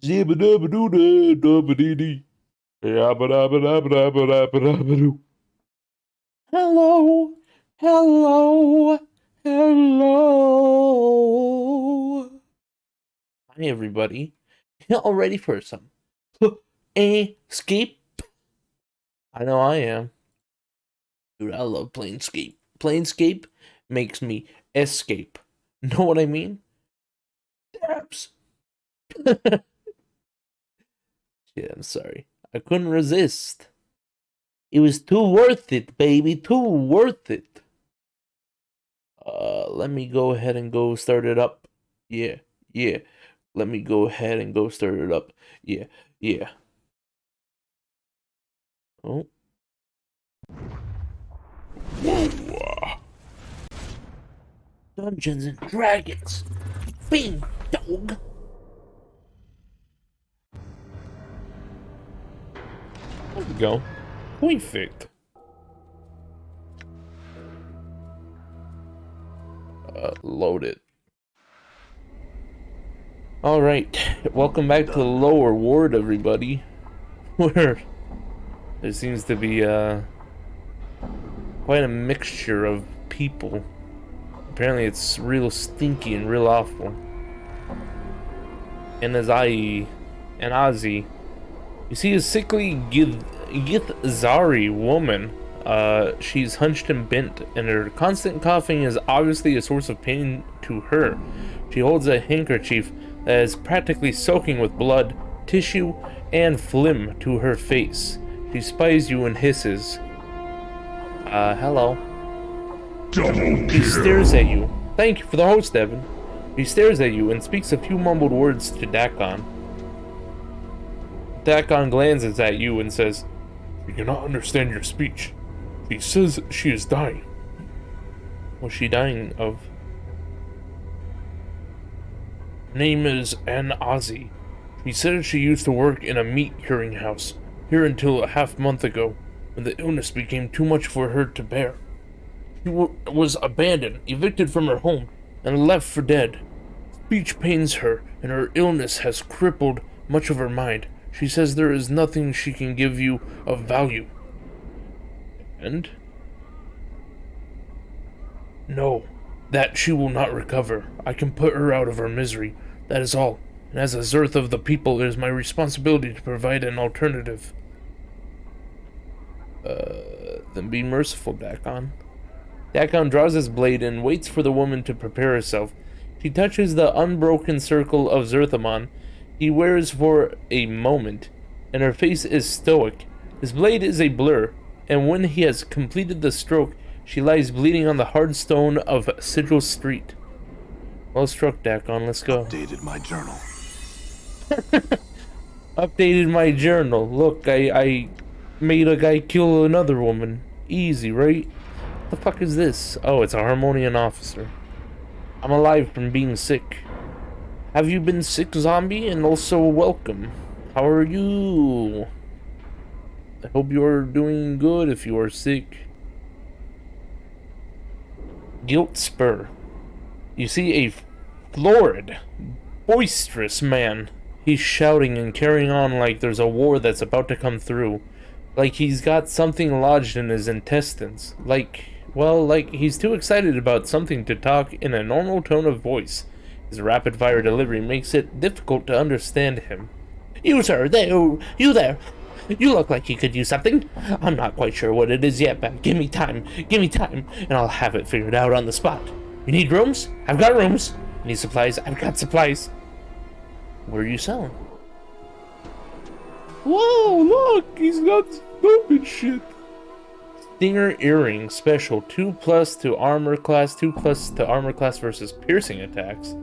Zibba-dubba-doo-da-dubba-dee-dee. Yabba-dabba-dabba-dabba-dabba-dabba-doo. Hello, hello, hello. Hi, everybody. All ready for some escape? I know I am. Dude, I love Planescape. Planescape makes me escape. Know what I mean? Dabs. Yeah, I'm sorry. I couldn't resist. It was too worth it, baby. Too worth it. Let me go ahead and go start it up. Yeah, yeah. Let me go ahead and go start it up. Yeah, yeah. Oh. Whoa. Dungeons and Dragons. Bing dog. There we go. Perfect. Load it. Alright, welcome back to the lower ward, everybody. Where there seems to be quite a mixture of people. Apparently it's real stinky and real awful. And Ozzy, you see a sickly Githzari woman. She's hunched and bent, and her constant coughing is obviously a source of pain to her. She holds a handkerchief that is practically soaking with blood, tissue, and phlegm to her face. She spies you and hisses. Hello. She stares at you. Thank you for the host, Evan. She stares at you and speaks a few mumbled words to Dakon. Dakon glances at you and says, "We cannot understand your speech. She says she is dying." What's she dying of? Her name is Ozzy. She said she used to work in a meat curing house here until a half-month ago, when the illness became too much for her to bear. She was abandoned, evicted from her home, and left for dead. Speech pains her, and her illness has crippled much of her mind. She says there is nothing she can give you of value. And? No, that she will not recover. I can put her out of her misery. That is all. And as a Zerth of the people, it is my responsibility to provide an alternative. Then be merciful, Dakon. Dakon draws his blade and waits for the woman to prepare herself. She touches the unbroken circle of Zerthamon he wears for a moment, and her face is stoic. His blade is a blur, and when he has completed the stroke, she lies bleeding on the hard stone of Sigil Street. Well struck, Dakon. Let's go. Updated my journal. Updated my journal. Look, I made a guy kill another woman. Easy, right? What the fuck is this? Oh, it's a Harmonian officer. I'm alive from being sick. Have you been sick, zombie? And also welcome. How are you? I hope you are doing good if you are sick. Guilt Spur. You see a florid, boisterous man. He's shouting and carrying on like there's a war that's about to come through. Like he's got something lodged in his intestines. Like he's too excited about something to talk in a normal tone of voice. His rapid-fire delivery makes it difficult to understand him. You, sir, you there. You look like you could use something. I'm not quite sure what it is yet, but give me time, and I'll have it figured out on the spot. You need rooms? I've got rooms. You need supplies? I've got supplies. What are you selling? Whoa, look, he's got stupid shit. Stinger Earring Special 2+ to armor class, 2+ to armor class versus piercing attacks.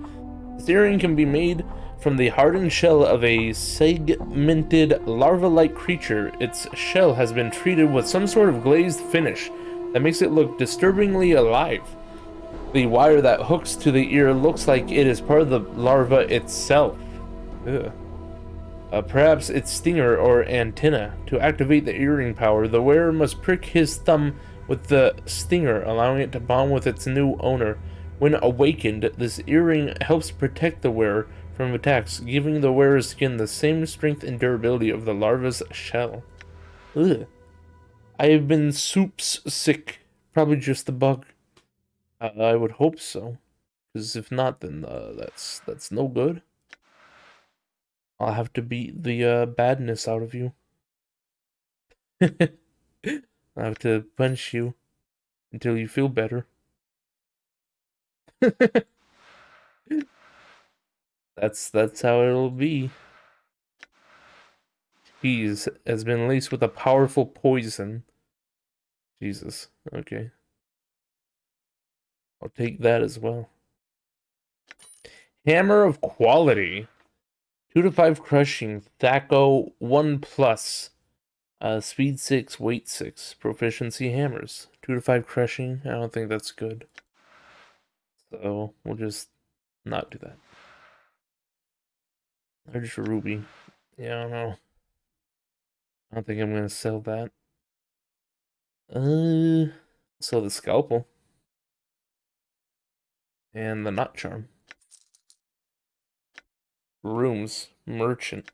This earring can be made from the hardened shell of a segmented larva-like creature. Its shell has been treated with some sort of glazed finish that makes it look disturbingly alive. The wire that hooks to the ear looks like it is part of the larva itself. Ugh. Perhaps its stinger or antenna. To activate the earring power, the wearer must prick his thumb with the stinger, allowing it to bond with its new owner. When awakened, this earring helps protect the wearer from attacks, giving the wearer's skin the same strength and durability of the larva's shell. Ugh. I have been soups sick. Probably just the bug. I would hope so. Because if not, then that's no good. I'll have to beat the badness out of you. I'll have to punch you until you feel better. That's how it'll be. Cheese has been laced with a powerful poison. Jesus. Okay. I'll take that as well. Hammer of Quality. 2 to 5 crushing. Thaco 1+. Speed 6, weight 6. Proficiency hammers. 2 to 5 crushing. I don't think that's good. So we'll just not do that. There's Ruby. Yeah, I don't know. I don't think I'm gonna sell that. Sell the Scalpel. And the Knot Charm. Rooms. Merchant.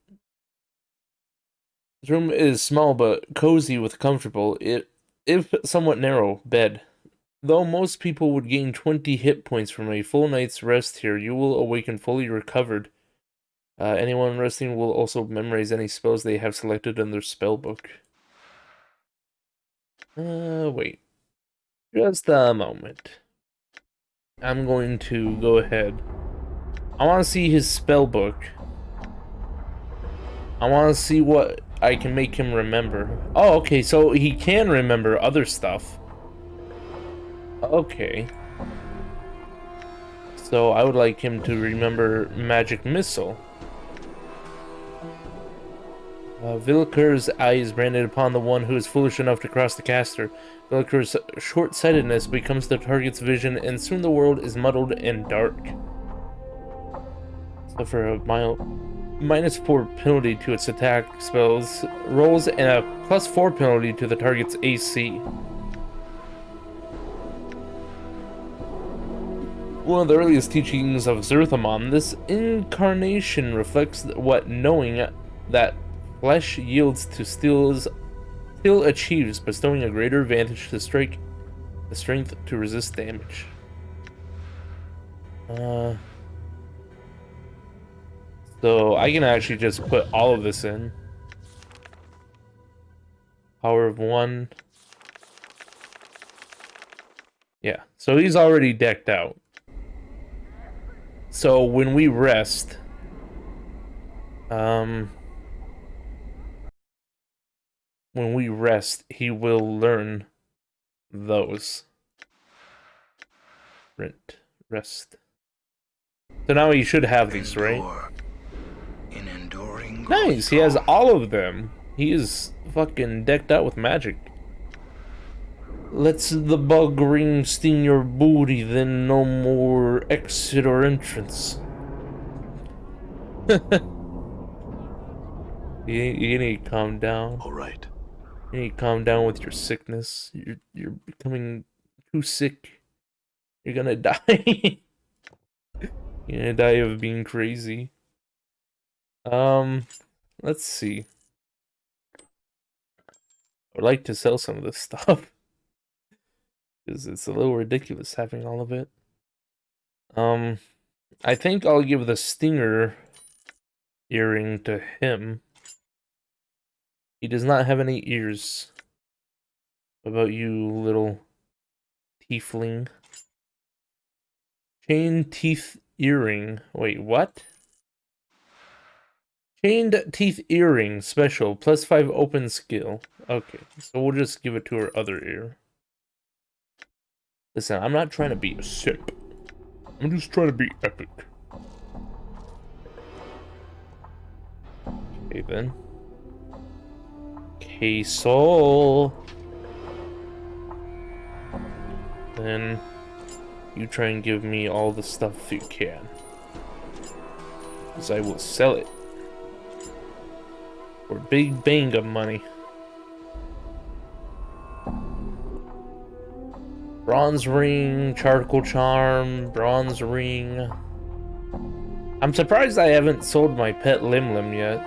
This room is small but cozy with comfortable, if somewhat narrow, bed. Though most people would gain 20 hit points from a full night's rest here, you will awaken fully recovered. Anyone resting will also memorize any spells they have selected in their spellbook. Wait. Just a moment. I'm going to go ahead. I want to see his spellbook. I want to see what I can make him remember. Oh, okay, so he can remember other stuff. Okay. So I would like him to remember Magic Missile. Villiker's eye is branded upon the one who is foolish enough to cross the caster. Villiker's short-sightedness becomes the target's vision, and soon the world is muddled and dark. So for a -4 penalty to its attack spells, rolls, and a +4 penalty to the target's AC. One of the earliest teachings of Zerthamon, this incarnation reflects what knowing that flesh yields to still achieves, bestowing a greater advantage to strike, the strength to resist damage. So I can actually just put all of this in. Power of 1. Yeah, so he's already decked out. So when we rest, he will learn those. Rest. So now he should have these, right? Nice, he has all of them. He is fucking decked out with magic. Let's the bug ring sting your booty, then no more exit or entrance. You need to calm down. All right. You need to calm down with your sickness. You're becoming too sick. You're gonna die. You're gonna die of being crazy. Let's see. I would like to sell some of this stuff. Because it's a little ridiculous having all of it. I think I'll give the Stinger earring to him. He does not have any ears. What about you, little tiefling? Chain teeth earring. Wait, what? Chained teeth earring special, +5 open skill. Okay, so we'll just give it to her other ear. Listen, I'm not trying to be a sip. I'm just trying to be epic. Okay then. Okay, soul. Then you try and give me all the stuff you can. Because I will sell it. For big bang of money. Bronze ring, charcoal charm, bronze ring. I'm surprised I haven't sold my pet Lim Lim yet.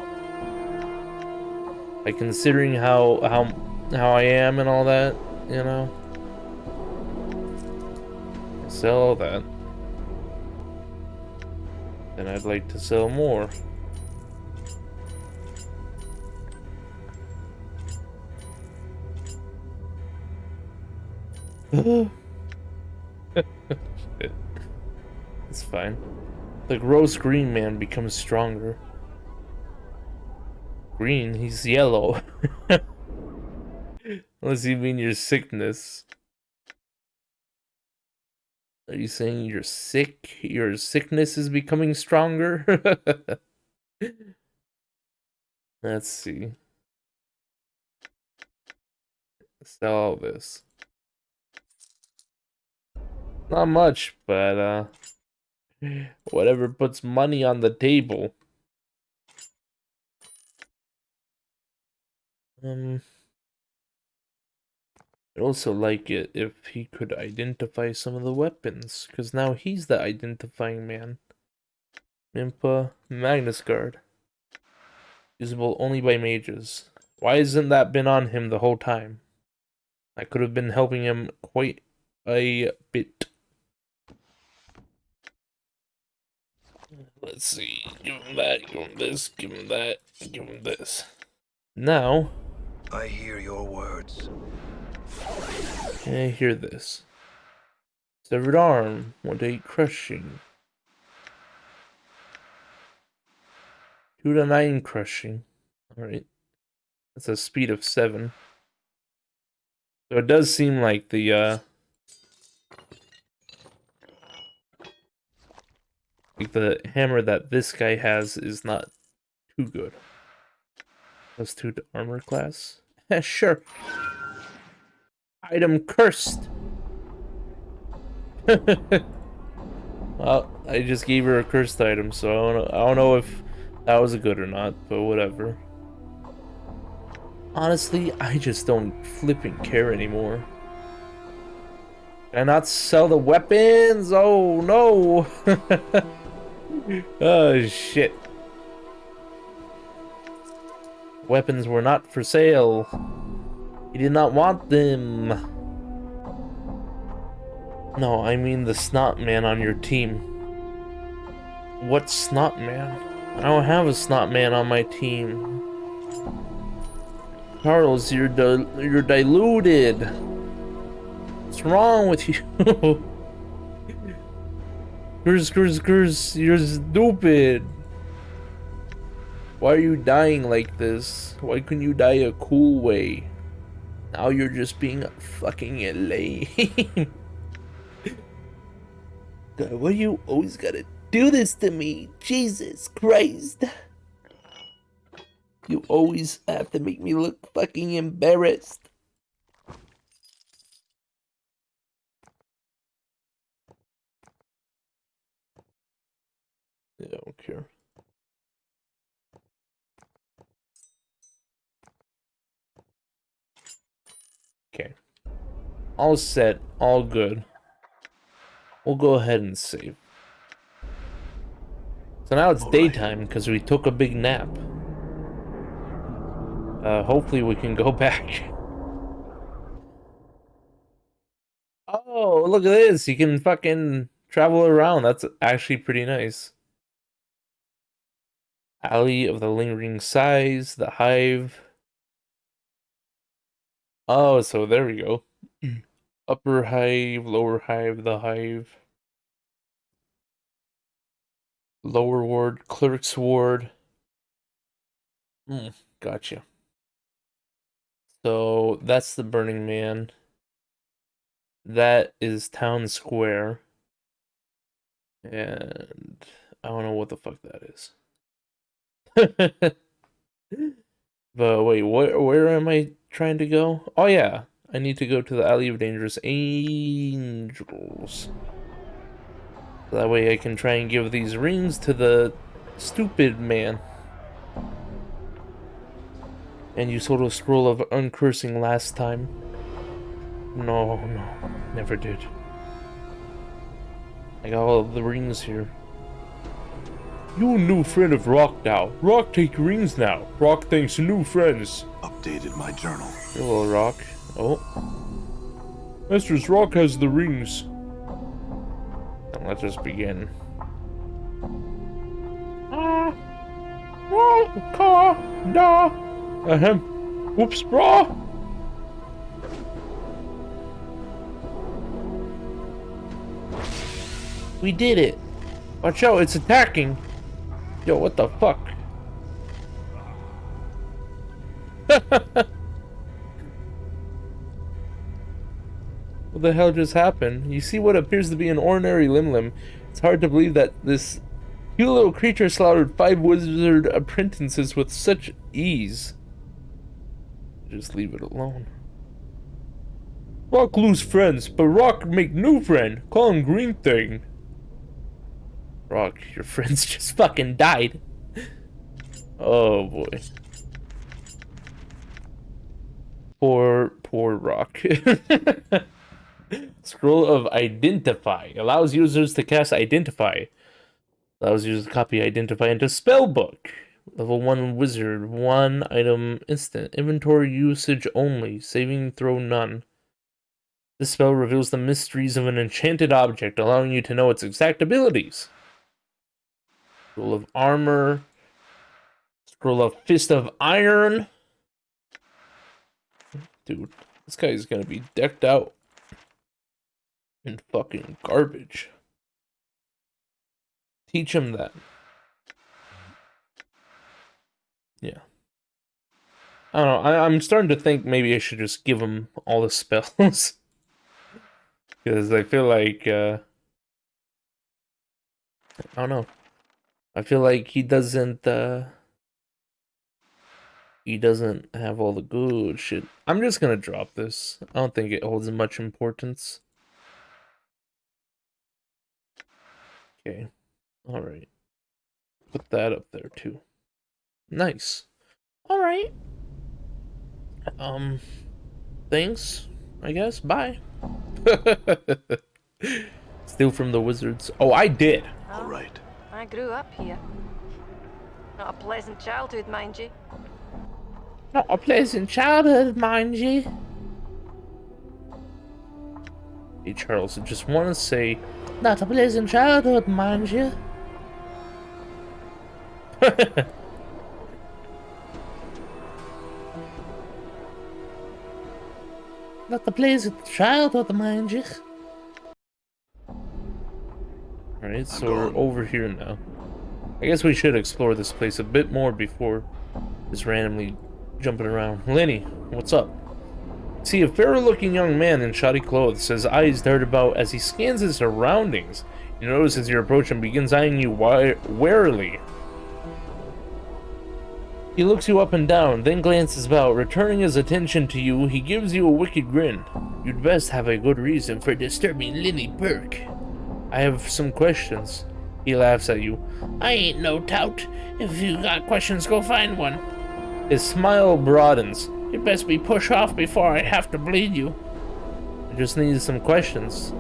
Like, considering how I am and all that, you know? Sell all that. Then I'd like to sell more. It's fine. The gross green man becomes stronger. Green? He's yellow. Unless you mean your sickness. Are you saying you're sick? Your sickness is becoming stronger? Let's see. Sell all this. Not much, but whatever puts money on the table. I'd also like it if he could identify some of the weapons, because now he's the identifying man. Impa, Magnus Guard. Usable only by mages. Why hasn't that been on him the whole time? I could have been helping him quite a bit. Let's see. Give him that, give him this, give him that, give him this. Now... I hear your words. I hear this. Severed arm, 1-8 crushing. 2-9 crushing. Alright. That's a speed of 7. So it does seem like the hammer that this guy has is not too good. +2 to armor class. Sure. Item cursed. Well, I just gave her a cursed item, so I don't know if that was good or not, but whatever. Honestly, I just don't flipping care anymore. Can I not sell the weapons? Oh no! Oh shit. Weapons were not for sale. He did not want them. No, I mean the snot man on your team. What snot man? I don't have a snot man on my team. Charles, you're diluted. What's wrong with you? Curse, you're stupid. Why are you dying like this? Why couldn't you die a cool way? Now you're just being fucking lame. God, why you always gotta do this to me? Jesus Christ. You always have to make me look fucking embarrassed. I don't care. Okay. All set, all good. We'll go ahead and save. So now it's daytime because we took a big nap. Hopefully we can go back. Oh, look at this. You can fucking travel around. That's actually pretty nice. Alley of the Lingering Size, the Hive. Oh, so there we go. Upper Hive, Lower Hive, the Hive. Lower Ward, Clerk's Ward. Gotcha. So that's the Burning Man. That is Town Square. And I don't know what the fuck that is. But wait, where am I trying to go? Oh yeah, I need to go to the Alley of Dangerous Angels. So that way I can try and give these rings to the stupid man. And you sold a scroll of uncursing last time. No, never did. I got all of the rings here. You a new friend of Rock now. Rock take rings now. Rock thanks new friends. Updated my journal. Hello, Rock. Oh. Mistress Rock has the rings. And let us begin. Ahem. Whoops, brah. We did it. Watch out, it's attacking. Yo, what the fuck? What the hell just happened? You see what appears to be an ordinary limb. It's hard to believe that this cute little creature slaughtered 5 wizard apprentices with such ease. Just leave it alone. Rock lose friends, but Rock make new friend. Call him Green Thing. Rock, your friends just fucking died. Oh boy. Poor Rock. Scroll of Identify allows users to cast Identify. Allows users to copy Identify into Spellbook. Level 1 Wizard, 1 item instant. Inventory usage only. Saving throw none. This spell reveals the mysteries of an enchanted object, allowing you to know its exact abilities. Scroll of Armor. Scroll of Fist of Iron. Dude, this guy's gonna be decked out in fucking garbage. Teach him that. Yeah. I don't know. I'm starting to think maybe I should just give him all the spells. Because I feel like, I don't know. I feel like he doesn't have all the good shit. I'm just gonna drop this. I don't think it holds much importance. Okay. Alright. Put that up there too. Nice. Alright. Thanks, I guess. Bye. Steal from the wizards. Oh, I did. All right. I grew up here. Not a pleasant childhood, mind you. Not a pleasant childhood, mind you. Hey, Charles, I just want to say, not a pleasant childhood, mind you. Not a pleasant childhood, mind you. Alright, so we're over here now. I guess we should explore this place a bit more before just randomly jumping around. Lenny, what's up? See, a fair-looking young man in shoddy clothes, his eyes dart about as he scans his surroundings. You notice as you approach him, begins eyeing you warily. He looks you up and down, then glances about. Returning his attention to you, he gives you a wicked grin. You'd best have a good reason for disturbing Lenny Burke. I have some questions. He laughs at you. I ain't no tout. If you got questions, go find one. His smile broadens. You'd best be pushed off before I have to bleed you. I just need some questions.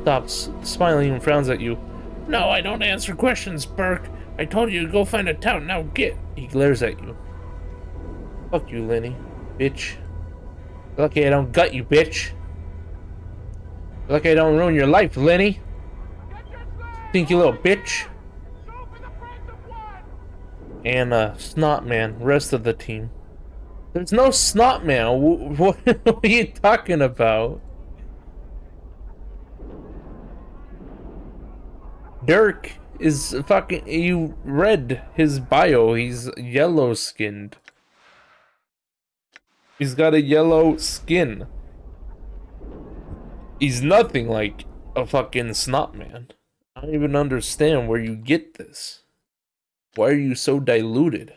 Stops smiling and frowns at you. No, I don't answer questions, Burke. I told you to go find a tout, now get. He glares at you. Fuck you, Lenny. Bitch. Lucky I don't gut you, bitch. Lucky I don't ruin your life, Lenny. Stinky little bitch. And Snotman, rest of the team. There's no Snotman. What are you talking about? Dirk is fucking. You read his bio. He's yellow skinned. He's got a yellow skin. He's nothing like a fucking Snotman. I don't even understand where you get this. Why are you so diluted?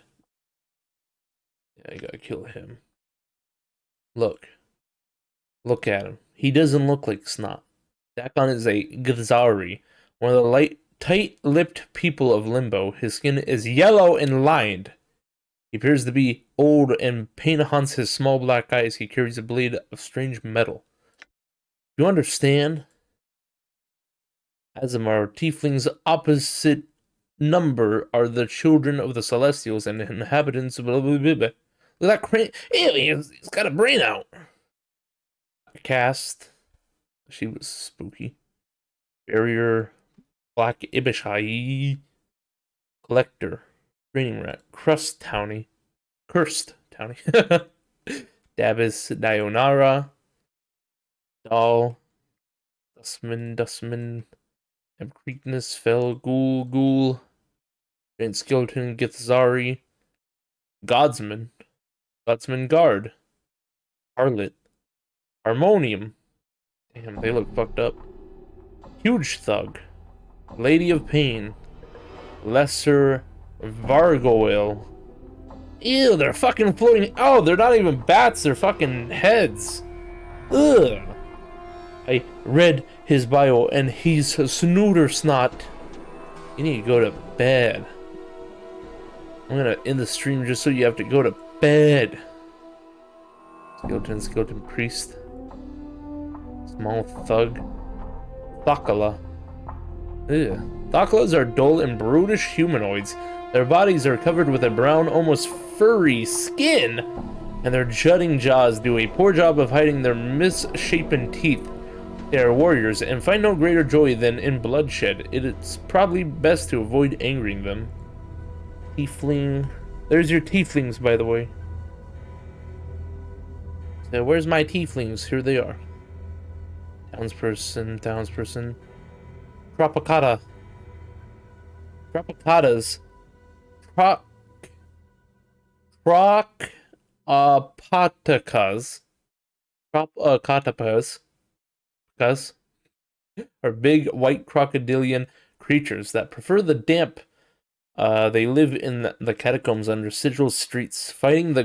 Yeah, I gotta kill him. Look. Look at him. He doesn't look like Snot. Dakon is a Gazari, one of the tight-lipped people of Limbo. His skin is yellow and lined. He appears to be old, and pain haunts his small black eyes. He carries a blade of strange metal. You understand? Azamar, Tiefling's opposite number are the children of the Celestials and inhabitants. Blah, blah, blah, blah. Look at that crane. Ew, he's got a brain out. Cast. She was spooky. Barrier. Black Ibishai. Collector. Raining Rat. Cursed Townie. Dabis Dionara. Doll. Dustman. Creekness, Fell, Ghoul. Giant Skeleton, Githzari. Godsman Guard. Harlot. Harmonium. Damn, they look fucked up. Huge Thug. Lady of Pain. Lesser Vargoyle. Ew, they're fucking floating. Oh, they're not even bats, they're fucking heads. Ugh. I read his bio and he's a snooter snot. You need to go to bed. I'm gonna end the stream just so you have to go to bed. Skeleton Priest. Small Thug. Thakala. Ew. Thakalas are dull and brutish humanoids. Their bodies are covered with a brown, almost furry skin, and their jutting jaws do a poor job of hiding their misshapen teeth. They are warriors and find no greater joy than in bloodshed. It is probably best to avoid angering them. Tiefling. There's your tieflings, by the way. So where's my tieflings? Here they are. Townsperson. Tropicata. Tropicatas. Tropicatapas. Are big white crocodilian creatures that prefer the damp. They live in the catacombs under sigil streets, fighting the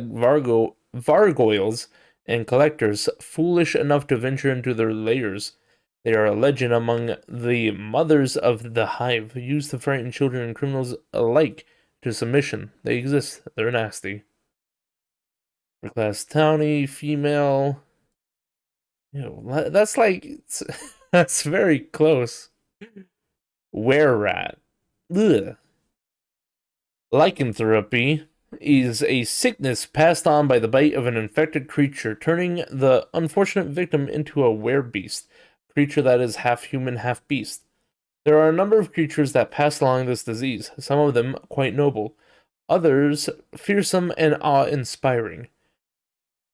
Vargoyles and collectors foolish enough to venture into their lairs. They are a legend among the mothers of the hive, used to frighten children and criminals alike to submission. They exist. They're nasty. Class Townie, female. Ew, that's like, that's very close. Were-rat. Ugh. Lycanthropy is a sickness passed on by the bite of an infected creature, turning the unfortunate victim into a werebeast, a creature that is half human, half beast. There are a number of creatures that pass along this disease, some of them quite noble, others fearsome and awe-inspiring.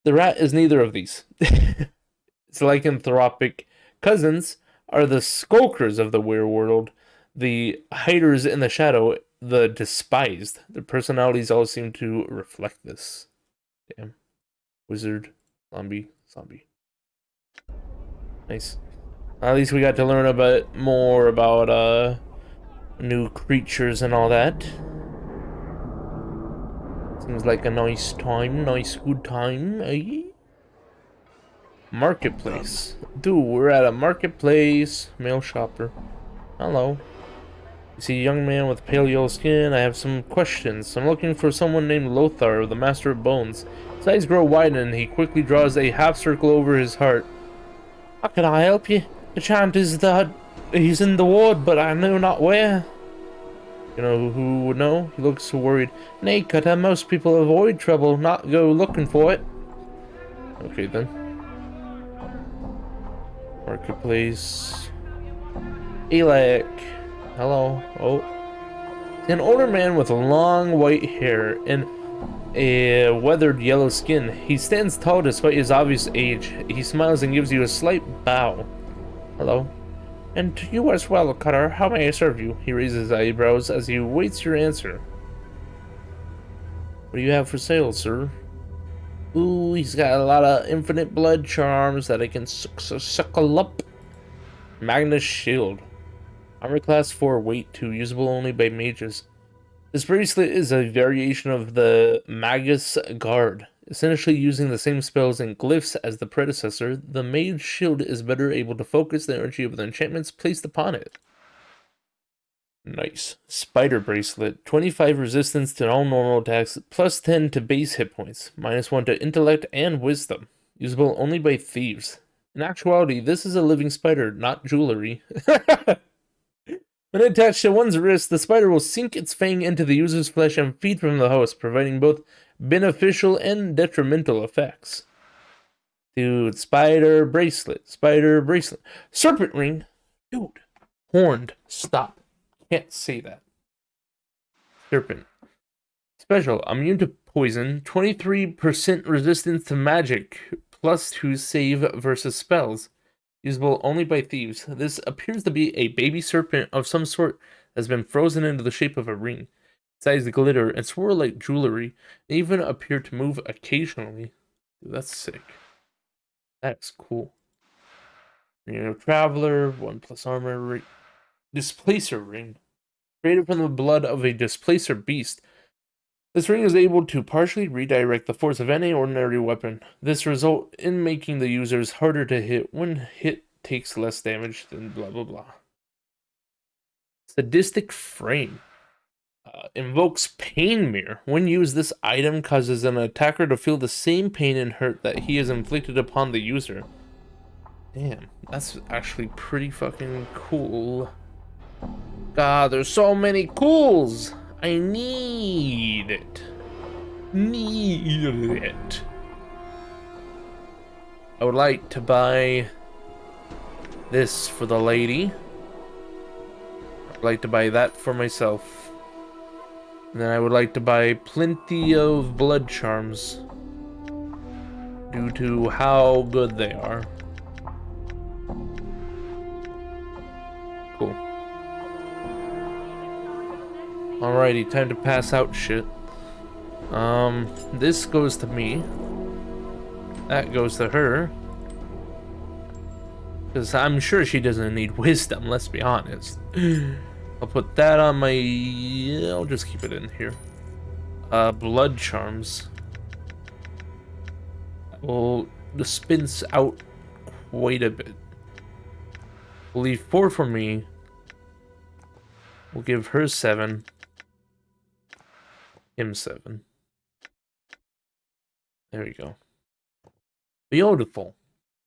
The rat is neither of these. Its lycanthropic cousins are the skulkers of the wereworld, the hiders in the shadow, the despised. Their personalities all seem to reflect this. Damn. Wizard. Zombie. Nice. At least we got to learn a bit more about new creatures and all that. Seems like a nice time, good time, eh? Marketplace. Dude, we're at a marketplace. Male shopper. Hello. You see a young man with pale yellow skin. I have some questions. I'm looking for someone named Lothar, the Master of Bones. His eyes grow wide and he quickly draws a half circle over his heart. How can I help you? The chant is that he's in the ward, but I know not where. You know who would know? He looks so worried. Nay, Cutter, most people avoid trouble, not go looking for it. Okay then. Marketplace. Elec. Hello. Oh. An older man with long white hair and a weathered yellow skin. He stands tall despite his obvious age. He smiles and gives you a slight bow. Hello. And to you as well, Cutter. How may I serve you? He raises his eyebrows as he waits your answer. What do you have for sale, sir? Ooh, he's got a lot of infinite blood charms that I can suckle up. Magnus Shield. Armor class 4, weight 2, usable only by mages. This bracelet is a variation of the Magus Guard. Essentially using the same spells and glyphs as the predecessor, the Mage Shield is better able to focus the energy of the enchantments placed upon it. Nice. Spider Bracelet. 25 resistance to all normal attacks, plus 10 to base hit points, minus 1 to intellect and wisdom. Usable only by thieves. In actuality, this is a living spider, not jewelry. When attached to one's wrist, the spider will sink its fang into the user's flesh and feed from the host, providing both beneficial and detrimental effects. Dude, spider bracelet, serpent ring, dude, horned, stop, can't say that. Serpent. Special, immune to poison, 23% resistance to magic, +2 save versus spells. Usable only by thieves. This appears to be a baby serpent of some sort that has been frozen into the shape of a ring. Its eyes glitter and swirl like jewelry, and even appear to move occasionally. Dude, that's sick. That's cool. Traveler, 1+ armor, displacer ring. Created from the blood of a displacer beast. This ring is able to partially redirect the force of any ordinary weapon. This results in making the users harder to hit when hit takes less damage than blah blah blah. Sadistic frame. Invokes pain mirror. When used, this item causes an attacker to feel the same pain and hurt that he has inflicted upon the user. Damn, that's actually pretty fucking cool. God, there's so many cools! I need it. Need it. I would like to buy this for the lady. I'd like to buy that for myself. And then I would like to buy plenty of blood charms due to how good they are. Cool. Alrighty, time to pass out shit. This goes to me. That goes to her. Because I'm sure she doesn't need wisdom, let's be honest. I'll put that on my... I'll just keep it in here. Blood charms. Will dispense out quite a bit. We'll leave 4 for me. We'll give her 7. Him 7. There we go. Beautiful.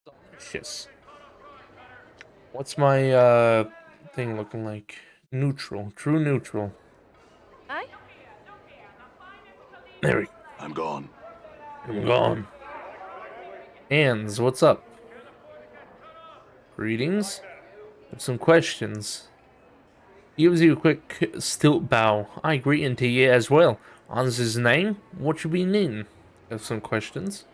Delicious. What's my thing looking like? Neutral. True neutral. Aye? There we go. I'm gone. I'm gone. Hands, what's up? Greetings? I have some questions. He gives you a quick stilt bow. I greet unto ye as well. On's his name? What should we name? I have some questions.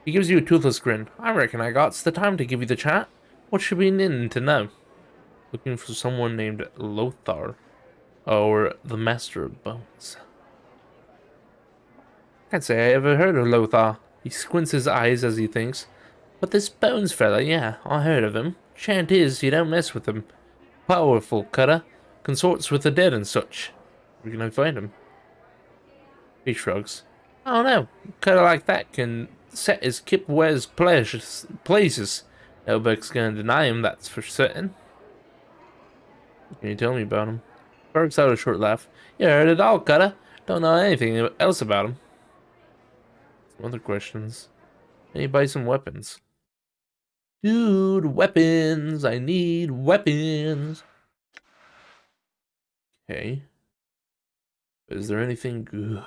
He gives you a toothless grin. I reckon I got's the time to give you the chat. What should we name to know? Looking for someone named Lothar. Or the Master of Bones. Can't say I ever heard of Lothar. He squints his eyes as he thinks. But this Bones fella, yeah, I heard of him. Chant is, you don't mess with him. Powerful cutter. Consorts with the dead and such. Where can I find him? He shrugs. I don't know. A cutter like that can set his Kipware's places. Nobody's gonna deny him, that's for certain. Can you tell me about him? Barks out a short laugh. You heard it all, cutter. Don't know anything else about him. Some other questions. Can you buy some weapons? Dude, weapons! I need weapons! Okay. Is there anything good?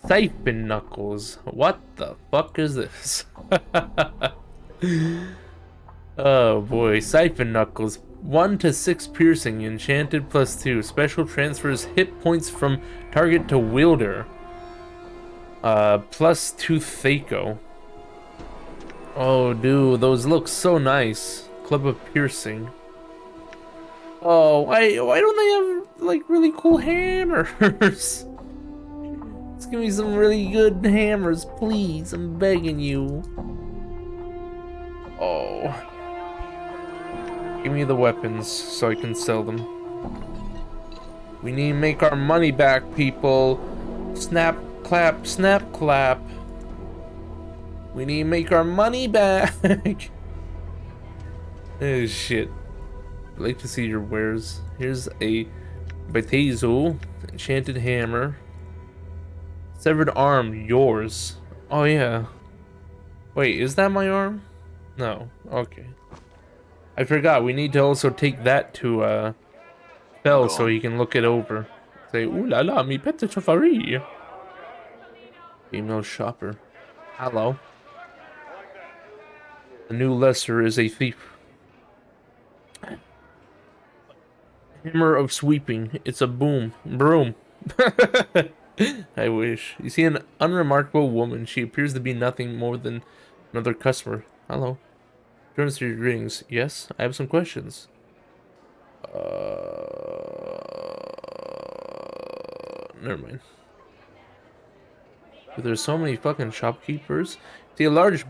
Siphon Knuckles. What the fuck is this? Oh boy, Siphon Knuckles. 1 to 6 piercing, enchanted +2. Special transfers hit points from target to wielder. +2 Thaco. Oh dude, those look so nice. Club of Piercing. Oh, why don't they have like really cool hammers? Let's give me some really good hammers, please. I'm begging you. Oh. Give me the weapons so I can sell them. We need to make our money back, people. Snap, clap, snap, clap. We need to make our money back. Oh shit. I'd like to see your wares. Here's a Batazo, enchanted hammer. Severed arm, yours. Oh yeah. Wait, is that my arm? No. Okay. I forgot, we need to also take that to, Bell so on. he can look it over. Say, ooh la la, mi pet chauffeur. Female shopper. Hello. The new lesser is a thief. Hammer of sweeping. It's a boom. Broom. I wish. You see an unremarkable woman. She appears to be nothing more than another customer. Hello. Turns to your greetings. Yes, I have some questions. Never mind. But there's so many fucking shopkeepers. See a large,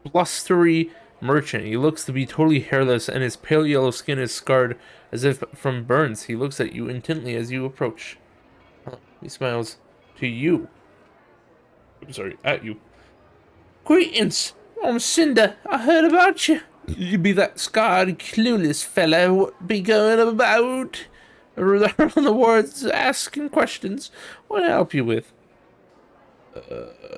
blustery merchant. He looks to be totally hairless, and his pale yellow skin is scarred as if from burns. He looks at you intently as you approach. He smiles to you. I'm sorry, at you. Greetings, I'm Cinder. I heard about you. You be that scarred, clueless fella what be going about around the words asking questions. What can I help you with?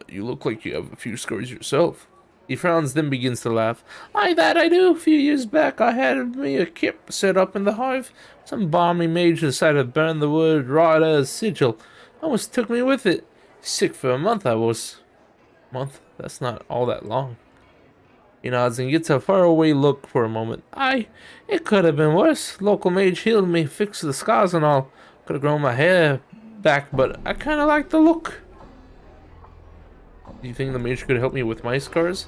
You look like you have a few scars yourself. He frowns, then begins to laugh. Aye, that I do. A few years back, I had me a kip set up in the hive. Some balmy mage decided to burn the word right as sigil. Almost took me with it. Sick for a month I was. Month? That's not all that long. He nods and gets a faraway look for a moment. Aye, it could have been worse. Local mage healed me, fixed the scars and all. Could have grown my hair back, but I kind of like the look. Do you think the mage could help me with my scars?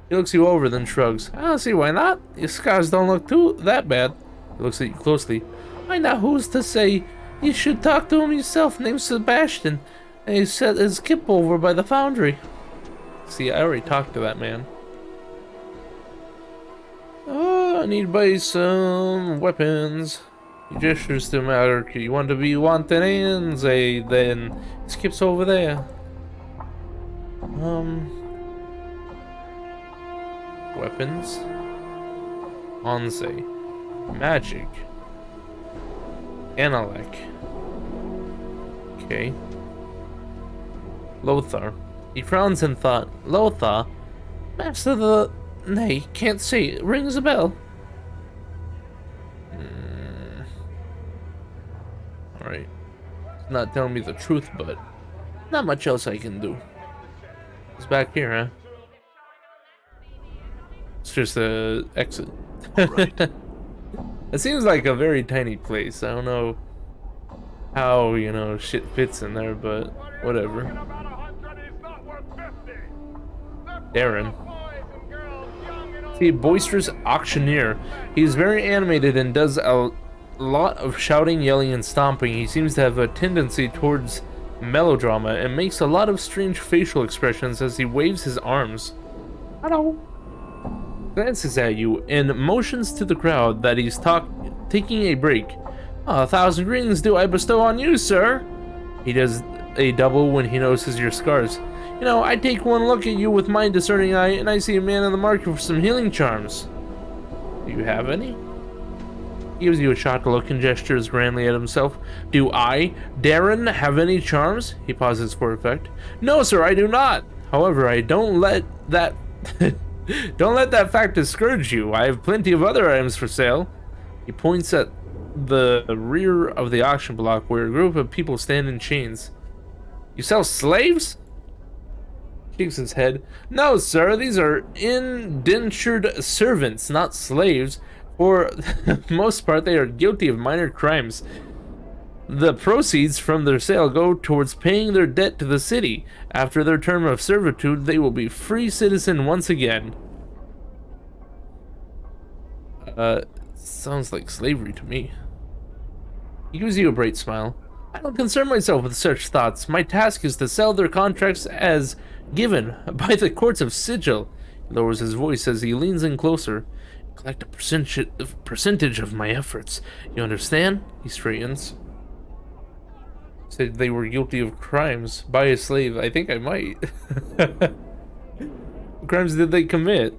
He looks you over, then shrugs. I don't see why not. Your scars don't look that bad. He looks at you closely. I know who's to say. You should talk to him yourself, named Sebastian. And he set his kip over by the foundry. See, I already talked to that man. Oh, I need to buy some weapons. He gestures to matter. You want to be wanting and say then skips over there. Weapons. Onse. Magic. Analek. Okay. Lothar. He frowns in thought. Lothar? Master of the... Nay, can't say. It rings a bell. Alright. It's not telling me the truth, but not much else I can do. It's back here, huh? It's just a exit. Right. It seems like a very tiny place. I don't know how, you know, shit fits in there, but whatever. Darren. See, boisterous auctioneer. He's very animated and does a lot of shouting, yelling, and stomping. He seems to have a tendency towards melodrama and makes a lot of strange facial expressions as he waves his arms. Hello. Glances at you and motions to the crowd that he's taking a break. Oh, 1,000 greetings do I bestow on you, sir. He does a double when he notices your scars. You know, I take one look at you with my discerning eye and I see a man in the market for some healing charms. Do you have any? He gives you a shocked look and gestures grandly at himself. Do I, Darren, have any charms? He pauses for effect. No, sir, I do not. However, I don't let that don't let that fact discourage you. I have plenty of other items for sale. He points at the rear of the auction block where a group of people stand in chains. You sell slaves? Shakes his head. No, sir, these are indentured servants, not slaves. For the most part, they are guilty of minor crimes. The proceeds from their sale go towards paying their debt to the city. After their term of servitude, they will be free citizen once again. Sounds like slavery to me. He gives you a bright smile. I don't concern myself with such thoughts. My task is to sell their contracts as given by the courts of sigil. He lowers his voice as he leans in closer. Collect a percentage of my efforts. You understand? He straightens. Said they were guilty of crimes by a slave. I think I might. What crimes did they commit?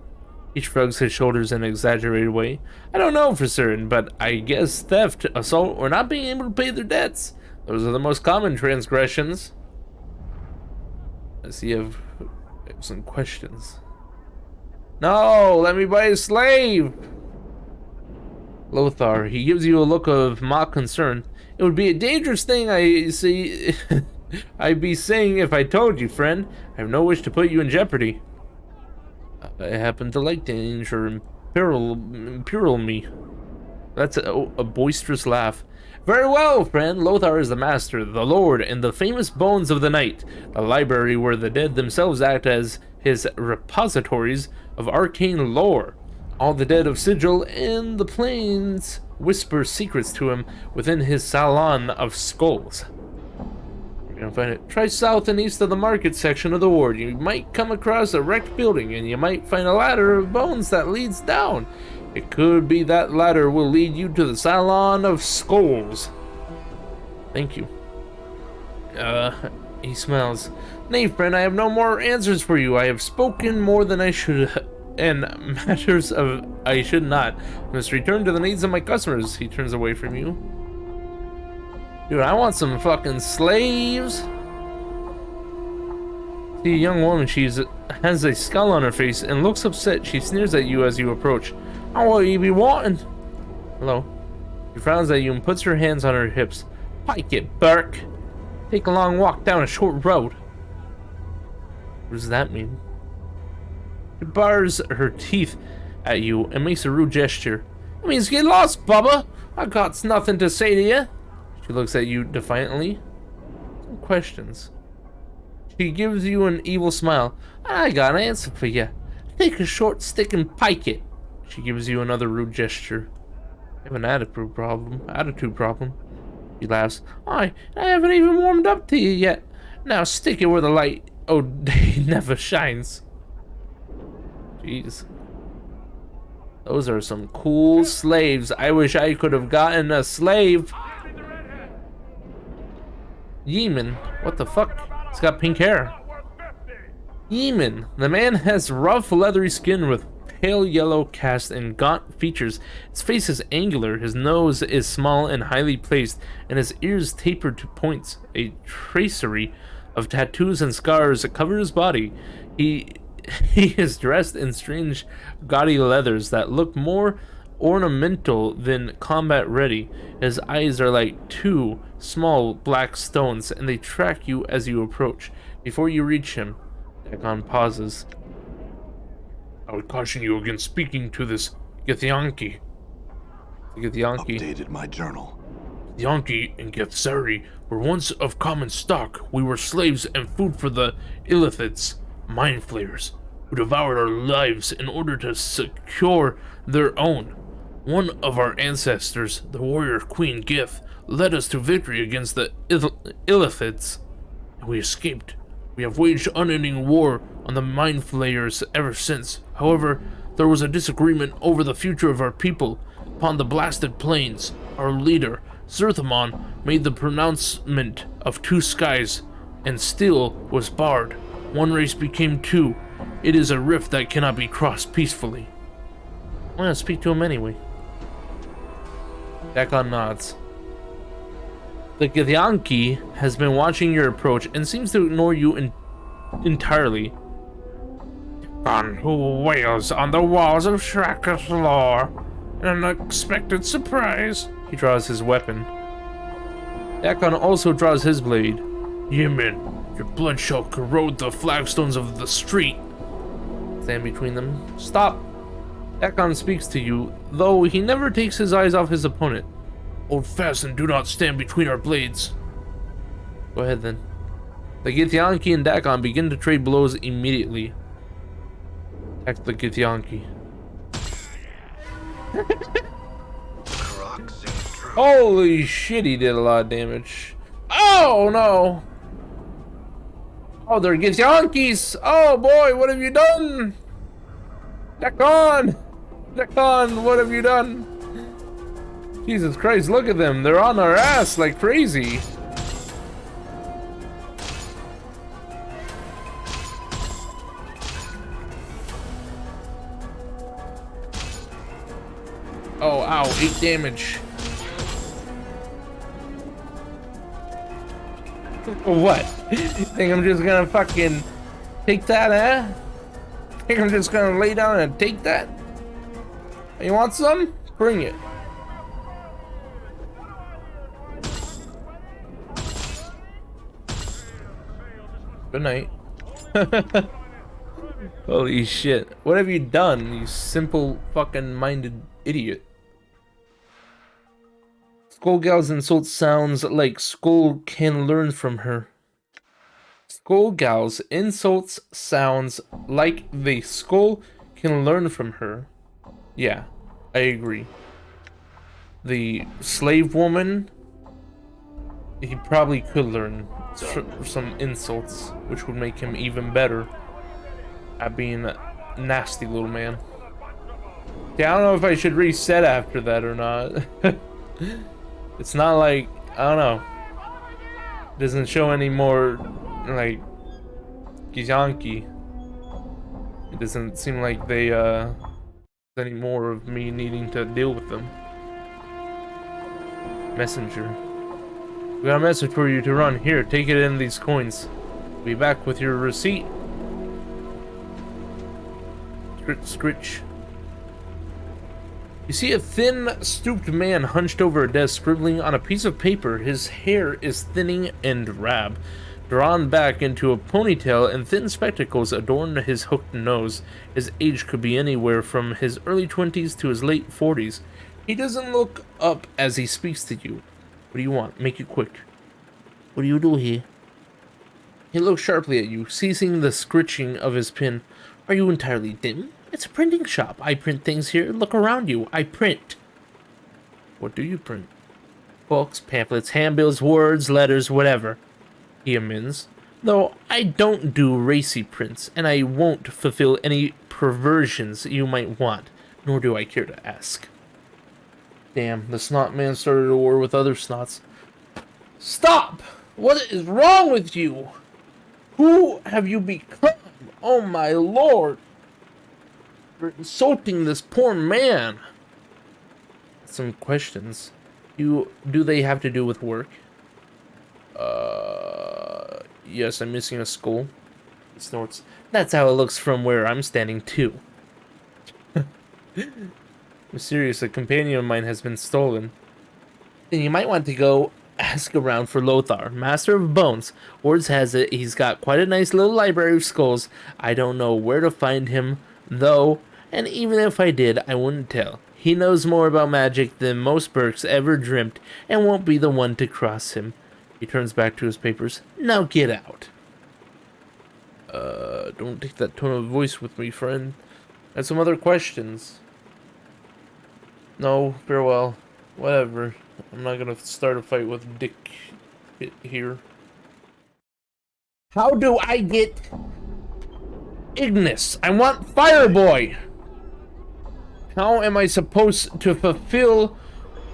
He shrugs his shoulders in an exaggerated way. I don't know for certain, but I guess theft, assault, or not being able to pay their debts. Those are the most common transgressions. I see you have some questions. No, let me buy a slave. Lothar, he gives you a look of mock concern. It would be a dangerous thing, I see. I'd be saying if I told you, friend. I have no wish to put you in jeopardy. I happen to like danger and imperil me. That's a boisterous laugh. Very well, friend. Lothar is the master, the lord, and the famous bones of the night. The library where the dead themselves act as his repositories of arcane lore. All the dead of Sigil in the plains whisper secrets to him within his salon of skulls. You're gonna find it. Try south and east of the market section of the ward. You might come across a wrecked building, and you might find a ladder of bones that leads down. It could be that ladder will lead you to the salon of skulls. Thank you. He smiles. Nay, friend, I have no more answers for you. I have spoken more than I should, and matters of I should not. I must return to the needs of my customers. He turns away from you. Dude, I want some fucking slaves. See a young woman, has a skull on her face and looks upset. She sneers at you as you approach. Oh, what you be wanting? Hello. She frowns at you and puts her hands on her hips. Pike it, Burke. Take a long walk down a short road. What does that mean? She bars her teeth at you and makes a rude gesture. It means get lost, Bubba. I got nothing to say to you. She looks at you defiantly. Some questions. She gives you an evil smile. I got an answer for you. Take a short stick and pike it. She gives you another rude gesture. I have an attitude problem. She laughs. I haven't even warmed up to you yet. Now stick it where the light day never shines. Jeez. Those are some cool slaves. I wish I could have gotten a slave. Yeeman. What the fuck? It's got pink hair. Yeeman. The man has rough, leathery skin with pale yellow cast and gaunt features. His face is angular, his nose is small and highly placed, and his ears tapered to points. A tracery of tattoos and scars cover his body. He is dressed in strange, gaudy leathers that look more ornamental than combat ready. His eyes are like two small black stones, and they track you as you approach. Before you reach him, Dagon pauses. I would caution you against speaking to this Githyanki. Githyanki. Updated my journal. Githyanki and Githsari were once of common stock. We were slaves and food for the Illithids, mind flayers, who devoured our lives in order to secure their own. One of our ancestors, the warrior Queen Gith, led us to victory against the Illithids, and we escaped. We have waged unending war on the mind flayers ever since. However, there was a disagreement over the future of our people. Upon the blasted plains, our leader, Zerthamon, made the pronouncement of two skies, and still was barred. One race became two. It is a rift that cannot be crossed peacefully. I'm gonna speak to him anyway. Dagon nods. The Githyanki has been watching your approach and seems to ignore you entirely. Dagon, who wails on the walls of Shraka's lore. An unexpected surprise. He draws his weapon. Dagon also draws his blade. Yemen, your blood shall corrode the flagstones of the street. Stand between them. Stop. Dagon speaks to you, though he never takes his eyes off his opponent. Hold fast and do not stand between our blades. Go ahead then. The Githyanki and Dagon begin to trade blows immediately. Attack the Githyanki. Holy shit, he did a lot of damage. Oh no! Oh, they're Githyankis! Oh boy, what have you done? Dagon! Dagon, what have you done? Jesus Christ, look at them. They're on our ass like crazy. Oh, ow, 8 damage. What? Think I'm just gonna fucking take that, eh? Think I'm just gonna lay down and take that? You want some? Bring it. Good night. Holy shit. What have you done, you simple fucking minded idiot? Skullgal's insult sounds like Skull can learn from her. Skullgal's insults sounds like the Skull can learn from her. Yeah, I agree. The slave woman, he probably could learn some insults, which would make him even better at being a nasty little man. Yeah, I don't know if I should reset after that or not. It's not like, I don't know. It doesn't show any more, like, Gizanki. It doesn't seem like they, any more of me needing to deal with them. Messenger. We got a message for you to run. Here, take it in these coins. Be back with your receipt. Scritch. You see a thin, stooped man hunched over a desk, scribbling on a piece of paper. His hair is thinning and drab, drawn back into a ponytail, and thin spectacles adorn his hooked nose. His age could be anywhere from his early 20s to his late 40s. He doesn't look up as he speaks to you. What do you want? Make it quick. What do you do here? He looks sharply at you, ceasing the scritching of his pen. Are you entirely dim? It's a printing shop. I print things here. Look around you. I print. What do you print? Books, pamphlets, handbills, words, letters, whatever. He amends. Though I don't do racy prints, and I won't fulfill any perversions you might want, nor do I care to ask. Damn, the snot man started a war with other snots. Stop! What is wrong with you? Who have you become? Oh my lord! You're insulting this poor man. Some questions. Do they have to do with work? Yes, I'm missing a skull. He snorts. That's how it looks from where I'm standing too. I'm serious, a companion of mine has been stolen. Then you might want to go ask around for Lothar, Master of Bones. Words has it he's got quite a nice little library of skulls. I don't know where to find him, though, and even if I did, I wouldn't tell. He knows more about magic than most Burks ever dreamt, and won't be the one to cross him. He turns back to his papers. Now get out. Don't take that tone of voice with me, friend. I have some other questions. No, farewell. Whatever. I'm not gonna start a fight with Dick here. How do I get Ignis? I want Fireboy! How am I supposed to fulfill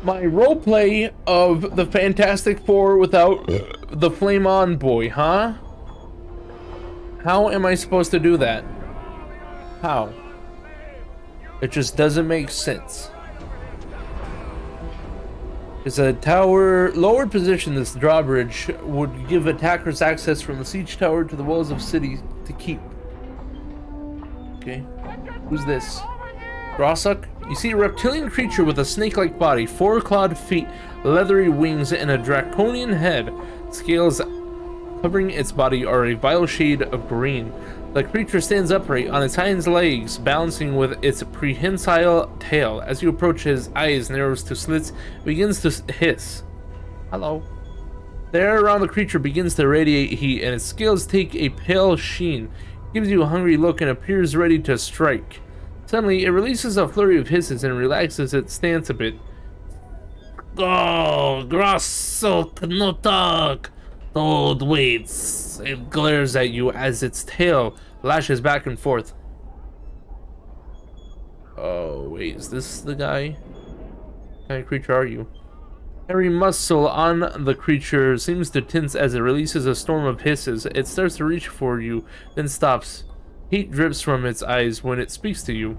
my roleplay of the Fantastic Four without the Flame On boy, huh? How am I supposed to do that? How? It just doesn't make sense. Is a tower lower position, this drawbridge would give attackers access from the siege tower to the walls of city to keep. Okay. Who's this? Grossuck? You see a reptilian creature with a snake-like body, 4-clawed feet, leathery wings, and a draconian head. Scales covering its body are a vile shade of green. The creature stands upright on its hind legs, balancing with its prehensile tail. As you approach, his eyes narrows to slits, begins to hiss. Hello. The air around the creature begins to radiate heat, and its scales take a pale sheen. It gives you a hungry look and appears ready to strike. Suddenly, it releases a flurry of hisses and relaxes its stance a bit. Go, grosso knotak! Toad waits. It glares at you as its tail lashes back and forth. Oh, wait, is this the guy? What kind of creature are you? Every muscle on the creature seems to tense as it releases a storm of hisses. It starts to reach for you, then stops. Heat drips from its eyes when it speaks to you.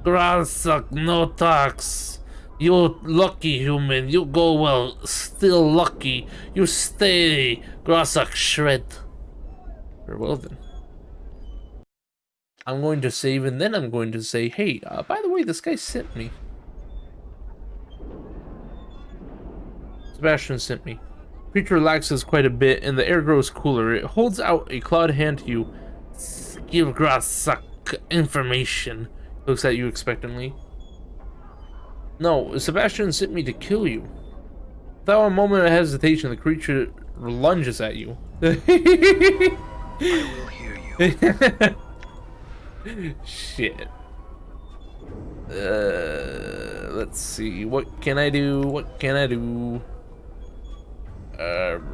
Grasak no tax. You lucky human, you go well, still lucky. You stay, Grasak shred. Very well then. I'm going to save and then I'm going to say, hey, by the way, this guy sent me. Sebastian sent me. Creature relaxes quite a bit, and the air grows cooler. It holds out a clawed hand to you. Give Grassak information. Looks at you expectantly. No, Sebastian sent me to kill you. Without a moment of hesitation, the creature lunges at you. I will hear you. Shit. Let's see. What can I do? What can I do? Oh.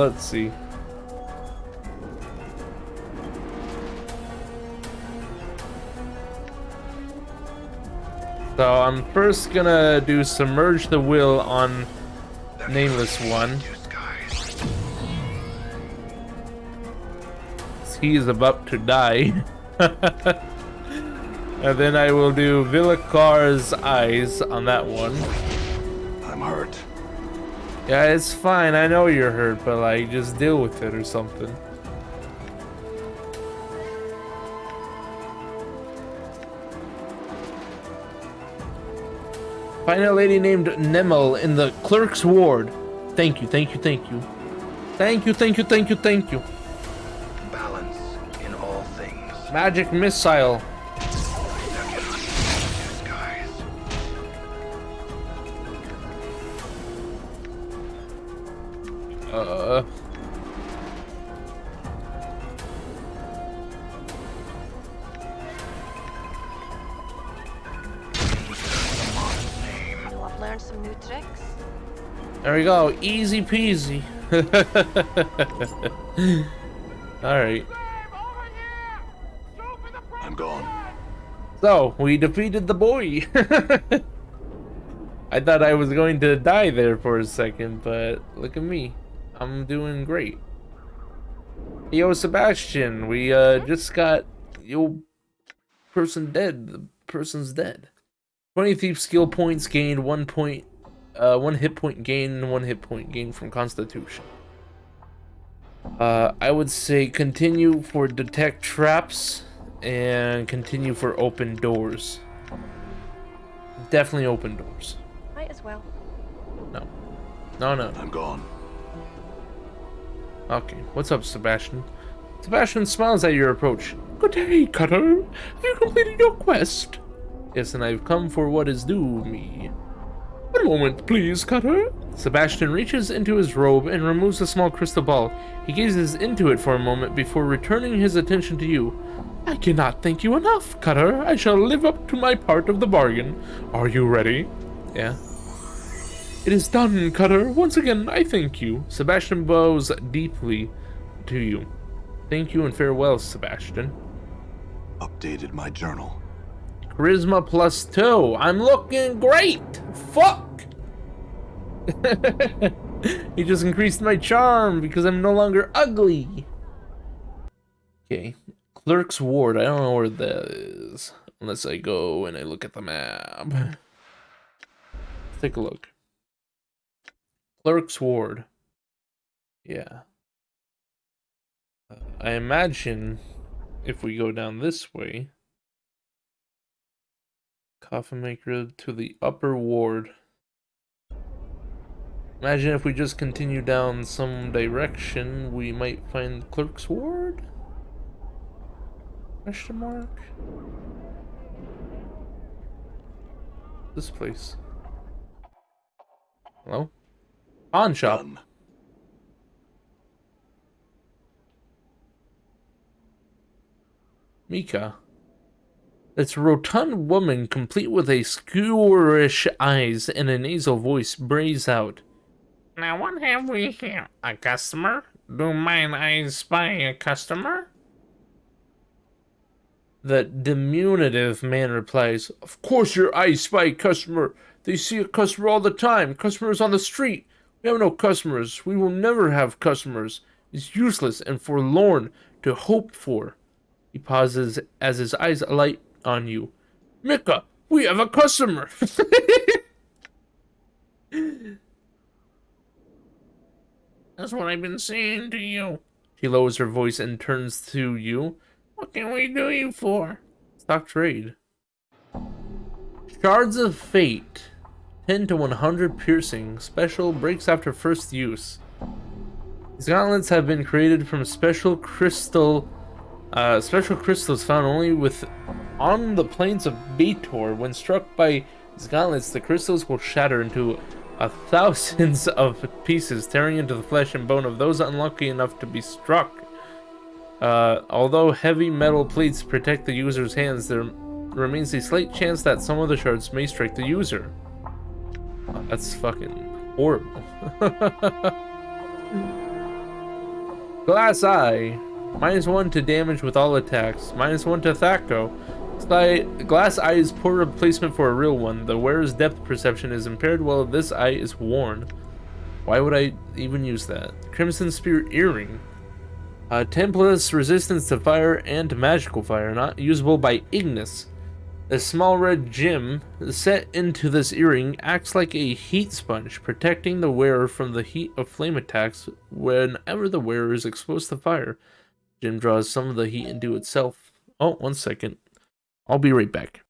Let's see. So I'm first gonna do Submerge the Will on Nameless One. He is about to die. And then I will do Villacar's Eyes on that one. I'm hurt. Yeah, it's fine. I know you're hurt, but like, just deal with it or something. Find a lady named Nemel in the clerk's ward. Thank you, thank you, thank you. Thank you, thank you, thank you, thank you. Balance in all things. Magic missile. Well, I've learned some new tricks. There we go. Easy peasy. Alright. I'm gone. So, we defeated the boy. I thought I was going to die there for a second, but look at me. I'm doing great. Yo, Sebastian, we just got your person dead. The person's dead. 20 thief skill points gained, 1 hit point gain, 1 hit point gain from Constitution. I would say continue for detect traps and continue for open doors. Definitely open doors. Might as well. No. No, no. I'm gone. Okay, what's up, Sebastian? Sebastian smiles at your approach. Good day, Cutter. Have you completed your quest? Yes, and I've come for what is due me. One moment, please, Cutter. Sebastian reaches into his robe and removes a small crystal ball. He gazes into it for a moment before returning his attention to you. I cannot thank you enough, Cutter. I shall live up to my part of the bargain. Are you ready? Yeah. It is done, Cutter. Once again, I thank you. Sebastian bows deeply to you. Thank you and farewell, Sebastian. Updated my journal. Charisma +2. I'm looking great. Fuck. He just increased my charm because I'm no longer ugly. Okay. Clerk's Ward. I don't know where that is. Unless I go and I look at the map. Let's take a look. Clerk's Ward. Yeah. I imagine if we go down this way, Coffin Maker to the upper ward. Imagine if we just continue down some direction, we might find Clerk's Ward? Question mark? This place. Hello? Pawn shop. Done. Mika. It's a rotund woman, complete with a skewerish eyes and a nasal voice, brays out. Now what have we here? A customer? Do mine eyes spy a customer? The diminutive man replies, Of course your eyes spy a customer. They see a customer all the time. Customers on the street. We have no customers. We will never have customers. It's useless and forlorn to hope for. He pauses as his eyes alight on you. Mika, we have a customer. That's what I've been saying to you. She lowers her voice and turns to you. What can we do you for? Stock trade. Shards of Fate. 10 to 100 piercing. Special breaks after first use. These gauntlets have been created from special crystals found only on the plains of Beator. When struck by these gauntlets, the crystals will shatter into thousands of pieces, tearing into the flesh and bone of those unlucky enough to be struck. Although heavy metal plates protect the user's hands, there remains a slight chance that some of the shards may strike the user. Oh, that's fucking horrible. Glass Eye. -1 to damage with all attacks. -1 to Thaco. Glass Eye is poor replacement for a real one. The wearer's depth perception is impaired while this eye is worn. Why would I even use that? Crimson Spear Earring. 10+ resistance to fire and magical fire, not usable by Ignis. A small red gem set into this earring acts like a heat sponge, protecting the wearer from the heat of flame attacks whenever the wearer is exposed to fire. Gem draws some of the heat into itself. Oh, 1 second. I'll be right back.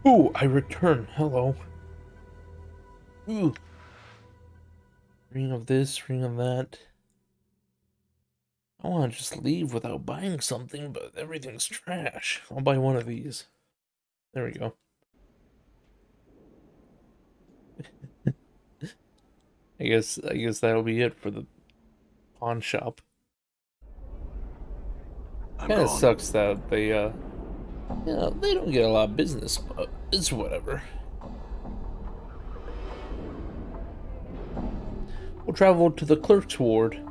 Ooh, I return. Hello. Ooh. Ring of this, ring of that. I want to just leave without buying something, but everything's trash. I'll buy one of these. There we go. I guess that'll be it for the pawn shop. Kind of sucks that they they don't get a lot of business, but it's whatever. We'll travel to the clerk's ward.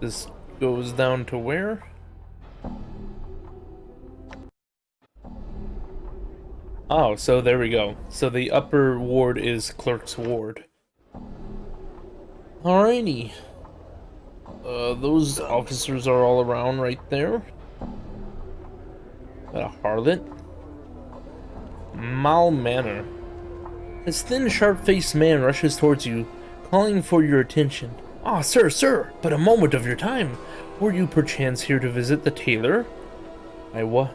This goes down to where? Oh, so there we go. So the upper ward is clerk's ward. Alrighty. Those officers are all around right there. Got a harlot. Mal Manor. His thin, sharp-faced man rushes towards you, calling for your attention. Ah, sir, sir, but a moment of your time. Were you perchance here to visit the tailor? I what?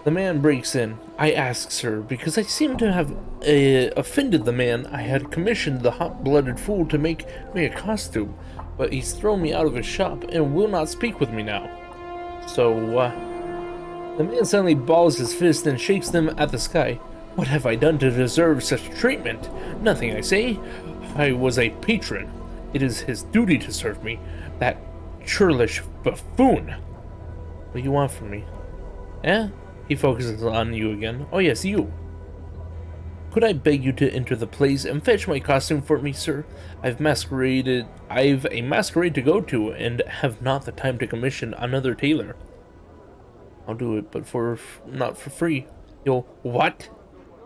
The man breaks in. I ask, sir, because I seem to have offended the man I had commissioned the hot-blooded fool to make me a costume, but he's thrown me out of his shop and will not speak with me now. So, the man suddenly balls his fist and shakes them at the sky. What have I done to deserve such treatment? Nothing, I say. I was a patron. It is his duty to serve me. That churlish buffoon. What do you want from me? Eh? He focuses on you again. Oh yes, you. Could I beg you to enter the place and fetch my costume for me, sir? I've a masquerade to go to, and have not the time to commission another tailor. I'll do it, but not for free. What?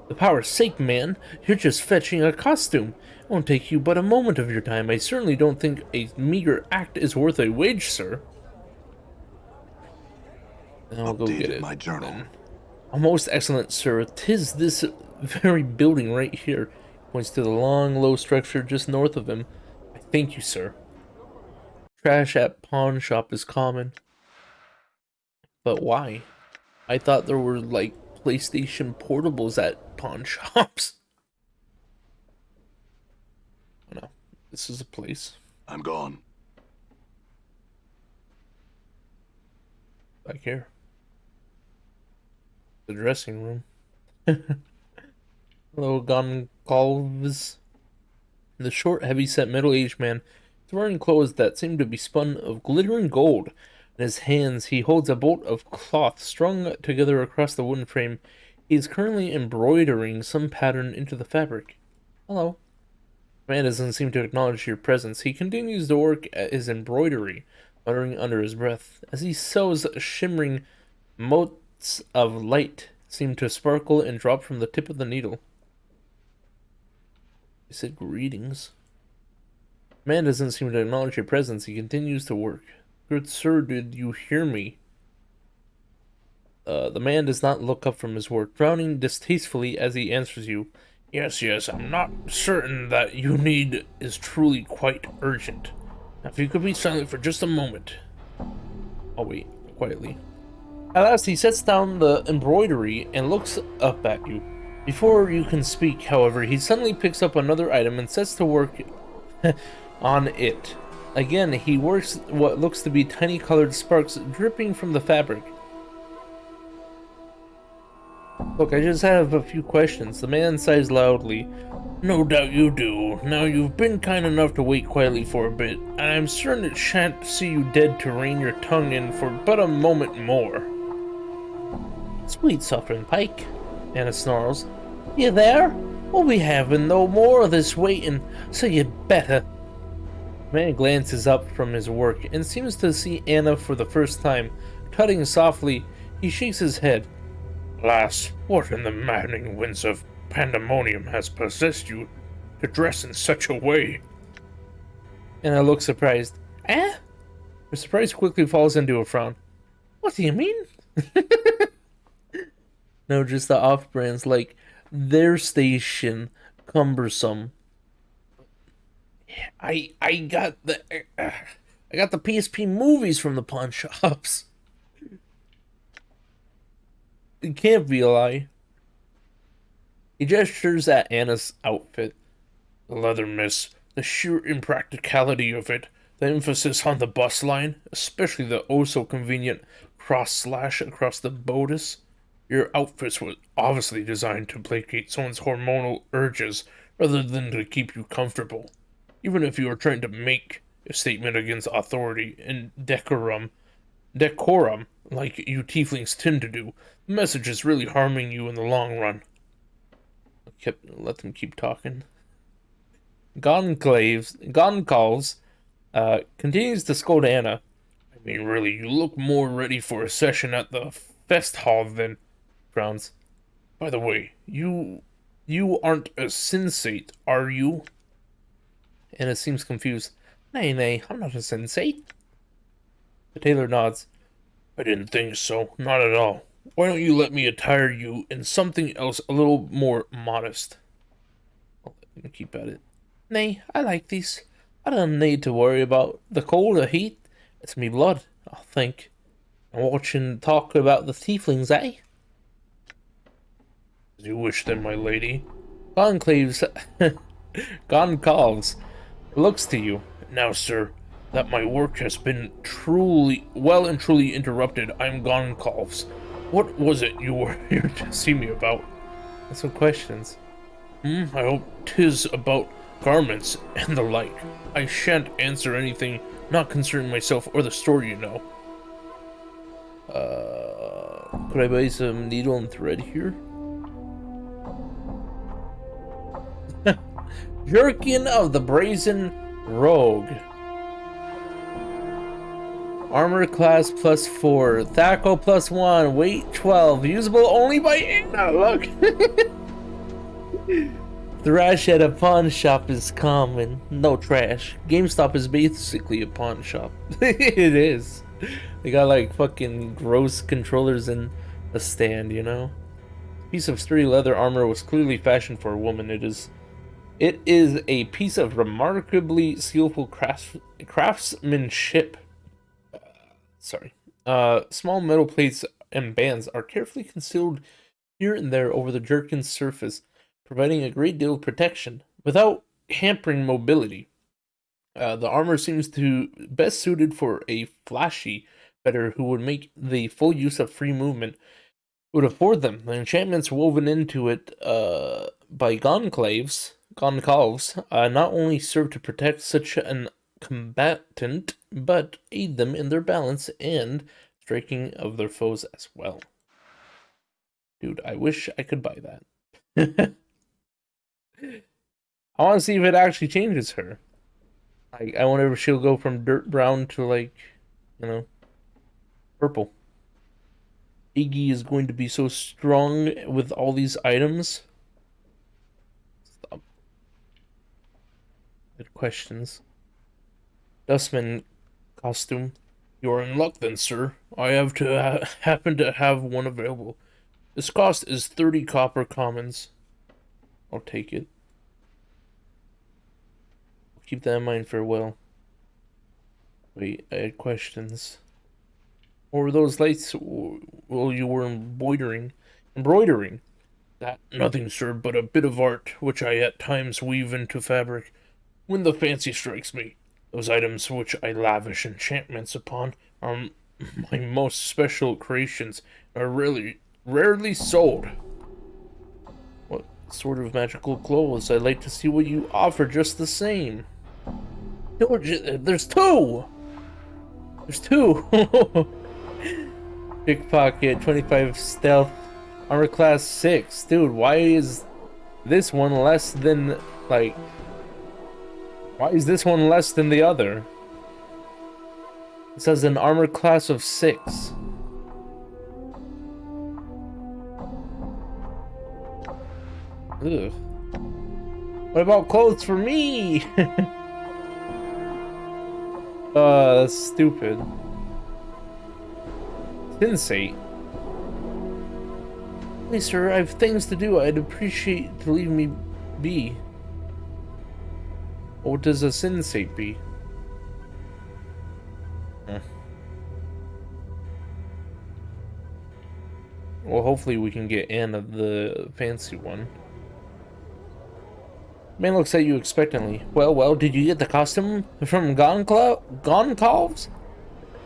The power's sake, man, you're just fetching a costume. It won't take you but a moment of your time. I certainly don't think a meager act is worth a wage, sir. And I'll go get it. My journal. Then. Oh, most excellent, sir. 'Tis this very building right here. Points to the long, low structure just north of him. I thank you, sir. Trash at pawn shop is common. But why? I thought there were, like, PlayStation portables at pawn shops. Oh, no. This is a place. I'm gone. Back here. The dressing room. Hello, Goncalves. The short, heavy-set, middle-aged man is wearing clothes that seem to be spun of glittering gold. In his hands, he holds a bolt of cloth strung together across the wooden frame. He is currently embroidering some pattern into the fabric. Hello. The man doesn't seem to acknowledge your presence. He continues to work at his embroidery, muttering under his breath. As he sews, shimmering motes of light seem to sparkle and drop from the tip of the needle. He said greetings. The man doesn't seem to acknowledge your presence. He continues to work. Good sir, did you hear me? The man does not look up from his work, frowning distastefully as he answers you. Yes, I'm not certain that you need is truly quite urgent. Now, if you could be silent for just a moment. I'll wait, quietly. At last, he sets down the embroidery and looks up at you. Before you can speak, however, he suddenly picks up another item and sets to work on it. Again, he works what looks to be tiny colored sparks dripping from the fabric. Look, I just have a few questions. The man sighs loudly. No doubt you do. Now, you've been kind enough to wait quietly for a bit, and I'm certain it shan't see you dead to rein your tongue in for but a moment more. Sweet Sovereign Pike, Anna snarls. You there? We'll be having no more of this waiting, so you'd better. The man glances up from his work and seems to see Anna for the first time. Cutting softly, he shakes his head. Lass, what in the maddening winds of pandemonium has possessed you to dress in such a way? Anna looks surprised. Eh? Her surprise quickly falls into a frown. What do you mean? No, just the off-brands like their station, cumbersome. I got the PSP movies from the pawn shops. It can't be a lie. He gestures at Anna's outfit. The leather, miss, the sheer impracticality of it, the emphasis on the bust line, especially the oh-so-convenient cross-slash across the bodice. Your outfits were obviously designed to placate someone's hormonal urges rather than to keep you comfortable. Even if you are trying to make a statement against authority and decorum, like you tieflings tend to do, the message is really harming you in the long run. Let them keep talking. Goncalves continues to scold Anna. I mean, really, you look more ready for a session at the fest hall than... Frowns. By the way, you aren't a sensate, are you? Anna seems confused. Nay, I'm not a sensate. The tailor nods. I didn't think so, not at all. Why don't you let me attire you in something else a little more modest? gonna keep at it. Nay, I like these. I don't need to worry about the cold or heat. It's me blood, I think. I'm watching talk about the tieflings, eh? As you wish then, my lady. Conclaves, Goncalves, looks to you. Now, sir, that my work has been truly interrupted, I'm Goncalves. What was it you were here to see me about? That's some questions. I hope 'tis about garments and the like. I shan't answer anything not concerning myself or the story, you know. Could I buy some needle and thread here? Jerkin of the Brazen Rogue. Armor class +4, Thaco +1, weight 12, usable only by Anna. Look. Thrash at a pawn shop is common. No trash. GameStop is basically a pawn shop. It is. They got like fucking gross controllers in a stand, you know? Piece of sturdy leather armor was clearly fashioned for a woman. It is a piece of remarkably skillful craftsmanship. Sorry. Small metal plates and bands are carefully concealed here and there over the jerkin's surface, providing a great deal of protection without hampering mobility. The armor seems to best suited for a flashy fighter who would make the full use of free movement would afford them. The enchantments woven into it by Goncalves, not only serve to protect such an combatant, but aid them in their balance and striking of their foes as well. Dude, I wish I could buy that. I want to see if it actually changes her. I wonder if she'll go from dirt brown to, like, you know, purple. Iggy is going to be so strong with all these items. Stop. Good questions. Dustman costume. You're in luck then, sir. I have to happen to have one available. This cost is 30 copper commons. I'll take it. Keep that in mind for well. Wait, I had questions. What were those lights while you were embroidering? That nothing, sir, but a bit of art, which I at times weave into fabric, when the fancy strikes me. Those items which I lavish enchantments upon are my most special creations, are rarely sold. What sort of magical clothes? I'd like to see what you offer just the same. There's two! There's two! Pickpocket, 25 stealth, armor class 6. Dude, why is this one less than, like... Why is this one less than the other? It says an armor class of 6. Ugh. What about clothes for me? That's stupid. Sensei. Hey, sir, I have things to do. I'd appreciate to leave me be. What does a sensei be? Well, hopefully we can get Anna, the fancy one. Man looks at you expectantly. Well, did you get the costume from Goncalves?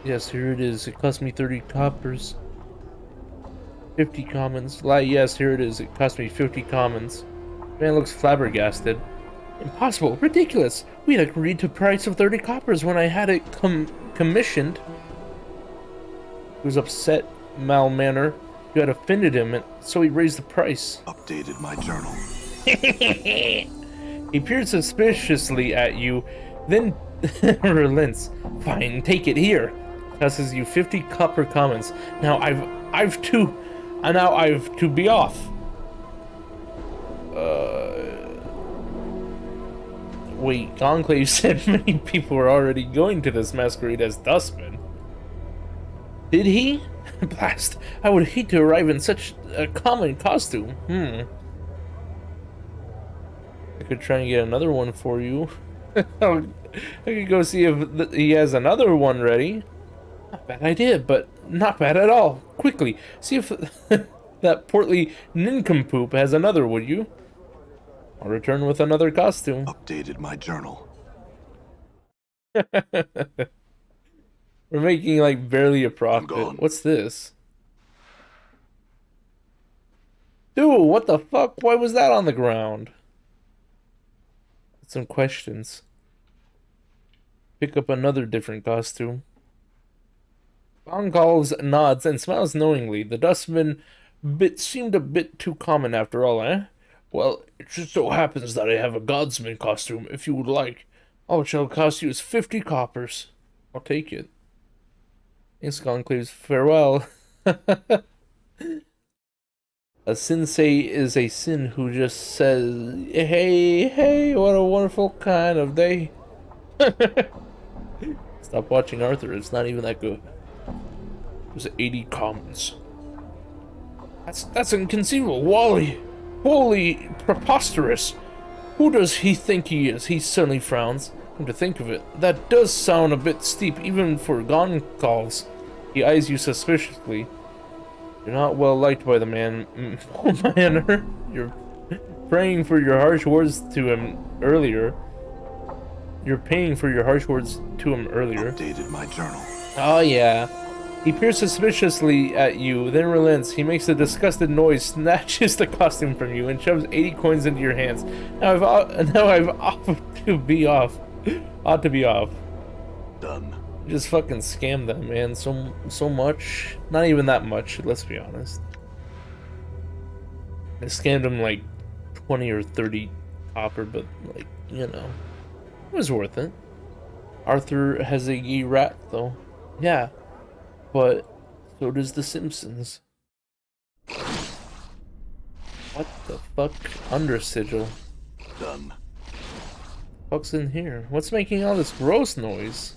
Yes, here it is. It cost me 30 coppers. 50 commons. Yes, here it is. It cost me 50 commons. Man looks flabbergasted. Impossible. Ridiculous. We'd agreed to a price of 30 coppers when I had it commissioned. He was upset, Malmanner. You had offended him, and so he raised the price. Updated my journal. He peered suspiciously at you, then relents. Fine, take it here. Passes you 50 copper commons. Now I've to be off. Wait, Conclave said many people were already going to this masquerade as dustmen. Did he? Blast, I would hate to arrive in such a common costume. I could try and get another one for you. I could go see if he has another one ready. Not bad idea, but not bad at all. Quickly, see if that portly nincompoop has another, would you? I'll return with another costume. Updated my journal. We're making like barely a I'm profit. gone. What's this? Dude, what the fuck? Why was that on the ground? Some questions. Pick up another different costume. Goncalves nods and smiles knowingly. The dustbin bit seemed a bit too common after all, eh? Well, it just so happens that I have a Godsman costume, if you would like. All it shall cost you is 50 coppers. I'll take it. Thanks, Conclaves. Farewell. A sensei is a sin who just says, hey, hey, what a wonderful kind of day. Stop watching Arthur, it's not even that good. There's 80 comments. That's inconceivable, Wally. Holy preposterous. Who does he think he is? He suddenly frowns. Come to think of it, that does sound a bit steep even for Goncalves. He eyes you suspiciously. You're not well liked by the man, Manor. You're praying for your harsh words to him earlier. You're paying for your harsh words to him earlier. Updated my journal. Oh yeah. He peers suspiciously at you, then relents. He makes a disgusted noise, snatches the costume from you, and shoves 80 coins into your hands. Now I've ought to be off. Ought to be off. Done. Just fucking scam them, man. So much. Not even that much, let's be honest. I scammed him like 20 or 30 copper, but like, you know, it was worth it. Arthur has a gay rat though. Yeah. But so does the Simpsons. What the fuck? Under sigil. Done. What's in here? What's making all this gross noise?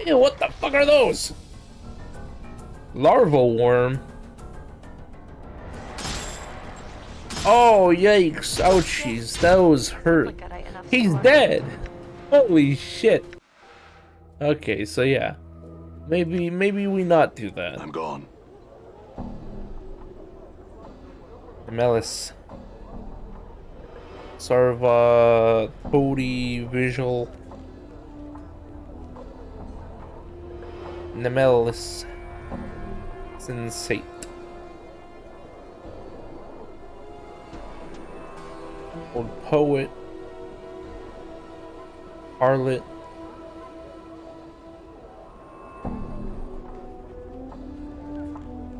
Ew, what the fuck are those? Larval worm. Oh, yikes. Ouchies. That was hurt. He's dead. Holy shit. Okay, so yeah. Maybe we not do that. I'm gone. Melis. Sarva, Cody, Visual. Nemelis. Sensate. Old Poet. Harlot.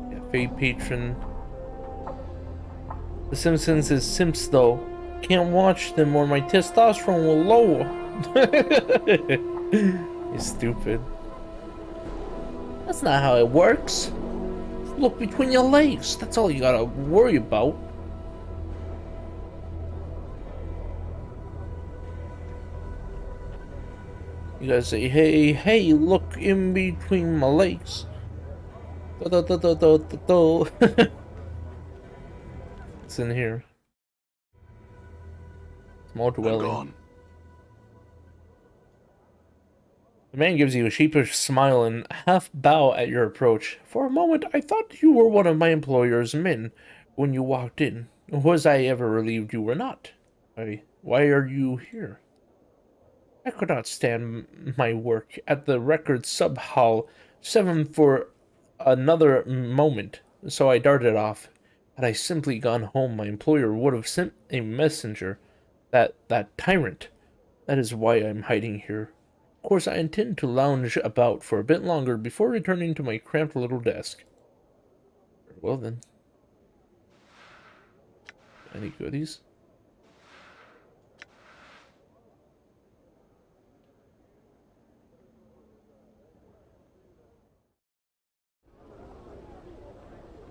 Cafe Patron. The Simpsons is Simps though. Can't watch them or my testosterone will lower. You're stupid. That's not how it works. Just look between your legs. That's all you gotta worry about. You gotta say, hey, hey, look in between my legs. It's in here. Small I'm dwelling. gone. The man gives you a sheepish smile and half bow at your approach. For a moment, I thought you were one of my employer's men when you walked in. Was I ever relieved you were not? Why are you here? I could not stand my work at the record sub-hall 7 for another moment, so I darted off. Had I simply gone home, my employer would have sent a messenger. That tyrant. That is why I'm hiding here. Of course, I intend to lounge about for a bit longer before returning to my cramped little desk. Well then. Any goodies?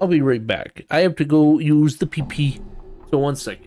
I'll be right back. I have to go use the PP. So 1 second.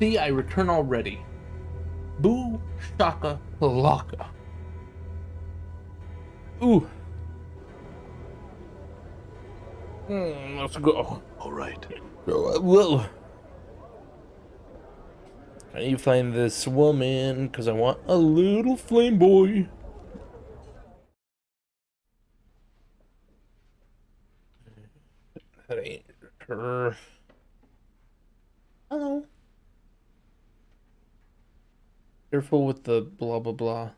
See, I return already. Boo, shaka, laka. Ooh. Let's go. All right. Whoa. I need to find this woman, because I want a little flame boy. That ain't her. Hello. Careful with the blah blah blah.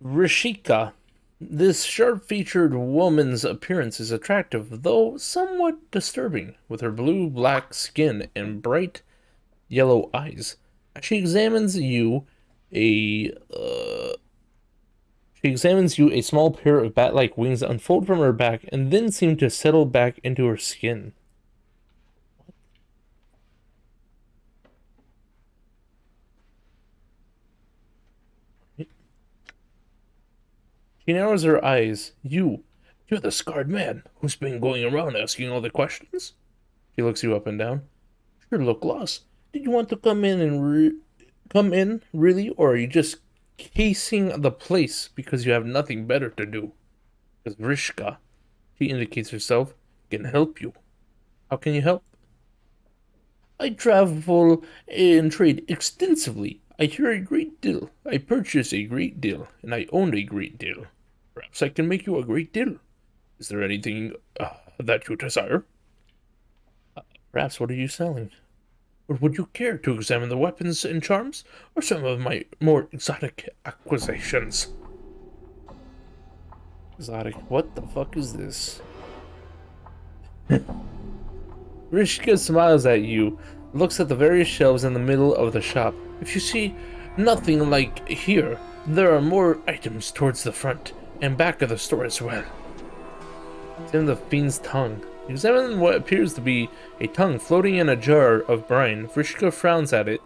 Rishika. This sharp-featured woman's appearance is attractive, though somewhat disturbing, with her blue-black skin and bright yellow eyes. She examines you, a small pair of bat-like wings unfold from her back and then seem to settle back into her skin. She narrows her eyes. You're the scarred man who's been going around asking all the questions? She looks you up and down. Sure look lost. Did you want to come in really, or are you just casing the place because you have nothing better to do? Because Vrishka, she indicates herself, can help you. How can you help? I travel and trade extensively. I hear a great deal. I purchase a great deal, and I own a great deal. Perhaps I can make you a great deal. Is there anything that you desire? Perhaps what are you selling? Or would you care to examine the weapons and charms, or some of my more exotic acquisitions? Exotic? What the fuck is this? Rishka smiles at you, looks at the various shelves in the middle of the shop. If you see nothing like here, there are more items towards the front and back of the store as well. Examine the fiend's tongue. Examine what appears to be a tongue floating in a jar of brine. Vrishka frowns at it.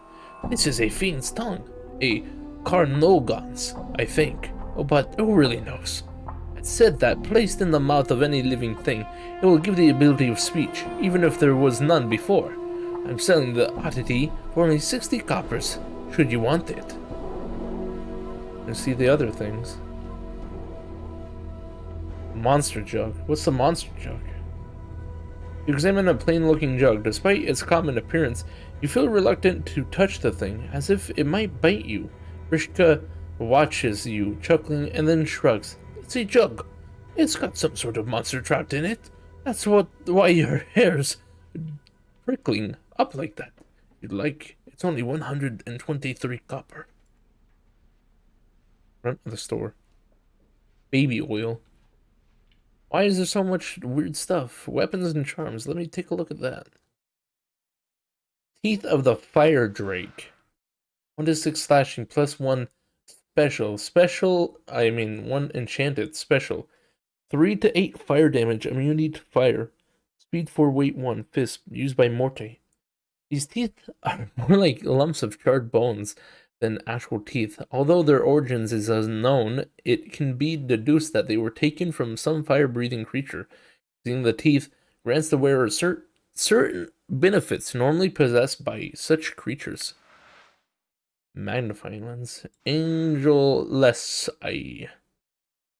This is a fiend's tongue. A Carnogon's, I think. Oh, but who really knows? It said that placed in the mouth of any living thing, it will give the ability of speech, even if there was none before. I'm selling the oddity for only 60 coppers, should you want it. And see the other things. Monster jug. What's the monster jug? You examine a plain-looking jug. Despite its common appearance, you feel reluctant to touch the thing, as if it might bite you. Rishka watches you, chuckling, and then shrugs. It's a jug. It's got some sort of monster trapped in it. That's why your hair's prickling up like that. If you'd like, it's only 123 copper. Front of the store. Baby oil. Why is there so much weird stuff? Weapons and charms. Let me take a look at that. Teeth of the Fire Drake. 1-6 slashing plus 1 special. I mean 1 enchanted special. 3 to 8 fire damage, immunity to fire. Speed 4, weight 1, fist, used by Morte. These teeth are more like lumps of charred bones than actual teeth. Although their origins is unknown, it can be deduced that they were taken from some fire-breathing creature. Seeing the teeth grants the wearer certain benefits normally possessed by such creatures. Magnifying lens. Angel-less eye.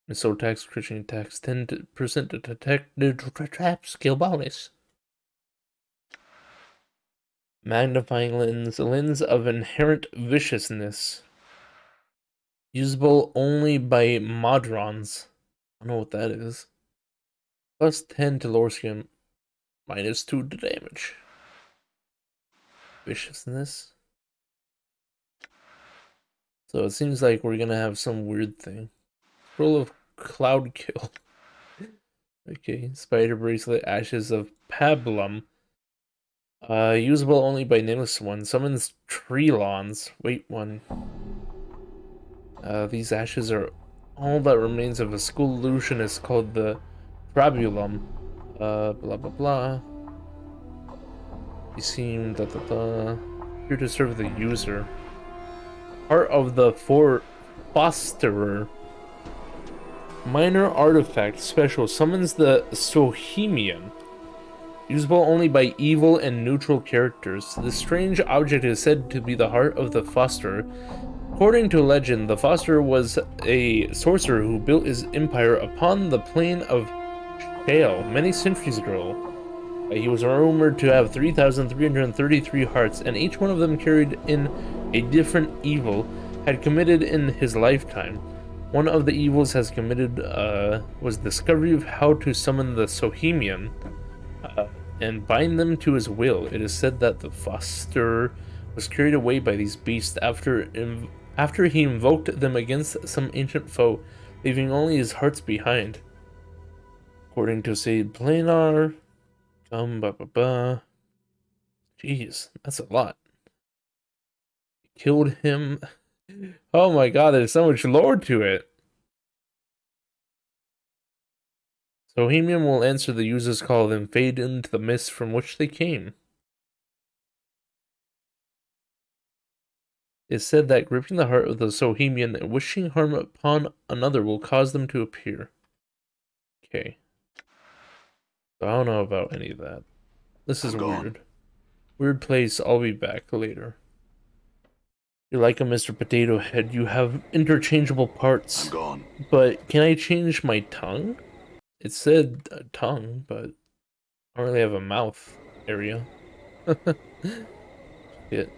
Missile attacks, crushing attacks, 10% to detect trap skill bonus. Magnifying lens, a lens of inherent viciousness. Usable only by Modrons. I don't know what that is. Plus 10 to lower skin, minus 2 to damage. Viciousness. So it seems like we're gonna have some weird thing. Roll of Cloud Kill. Okay, Spider Bracelet, Ashes of Pablum. Usable only by Nameless One. Summons Trelons. Wait, 1. These ashes are all that remains of a school illusionist called the Trabulum. Blah blah blah. You seem here to serve the user. Heart of the Fosterer. Minor artifact special summons the Sohemian. Usable only by evil and neutral characters. This strange object is said to be the heart of the Foster. According to legend, the Foster was a sorcerer who built his empire upon the plain of Shale many centuries ago. He was rumored to have 3,333 hearts, and each one of them carried in a different evil had committed in his lifetime. One of the evils has committed was discovery of how to summon the Sohemian and bind them to his will. It is said that the Foster was carried away by these beasts after he invoked them against some ancient foe, leaving only his hearts behind. According to Said Planar, jeez, that's a lot. Killed him. Oh my god, there's so much lore to it. Sohemian will answer the user's call, then fade into the mist from which they came. It's said that gripping the heart of the Sohemian and wishing harm upon another will cause them to appear. Okay. So I don't know about any of that. This is weird. Weird place, I'll be back later. You're like a Mr. Potato Head, you have interchangeable parts. I'm gone. But can I change my tongue? It said tongue, but I don't really have a mouth area. Shit.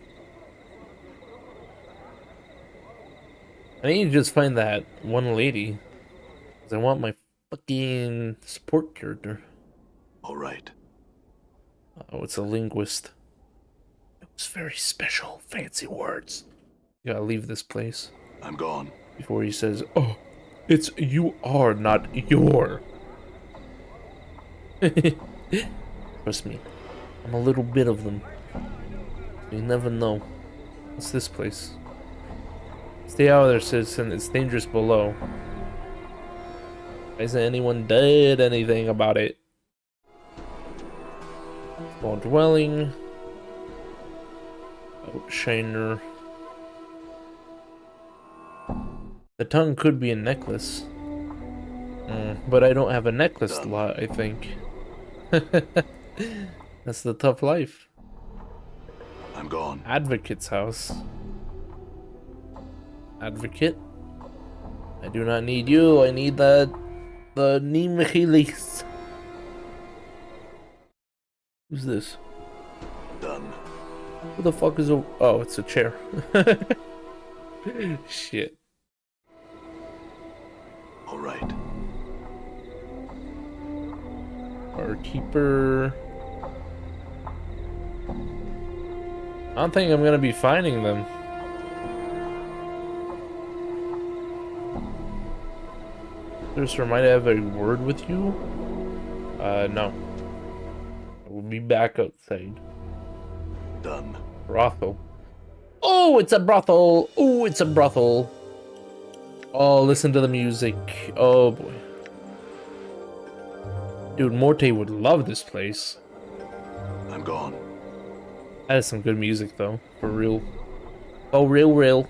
I need to just find that one lady. Because I want my fucking support character. Alright. Oh, it's a linguist. It was very special, fancy words. You gotta leave this place. I'm gone. Before he says, oh, it's you are, not your. Trust me, I'm a little bit of them. You never know. What's this place? Stay out of there, citizen. It's dangerous below. Why hasn't anyone did anything about it? Small dwelling. Outshiner. The tongue could be a necklace. But I don't have a necklace lot, I think. That's the tough life. I'm gone. Advocate's house. Advocate? I do not need you. I need the Nimichilis. Who's this? Done. Who the fuck is a... Oh, it's a chair. Shit. Alright. Our keeper. I don't think I'm gonna be finding them. Sir, might I have a word with you? No. I will be back outside. Done. Brothel. Oh, it's a brothel! Oh, it's a brothel! Oh, listen to the music. Oh, boy. Dude, Morte would love this place. I'm gone. That is some good music, though. For real. For real.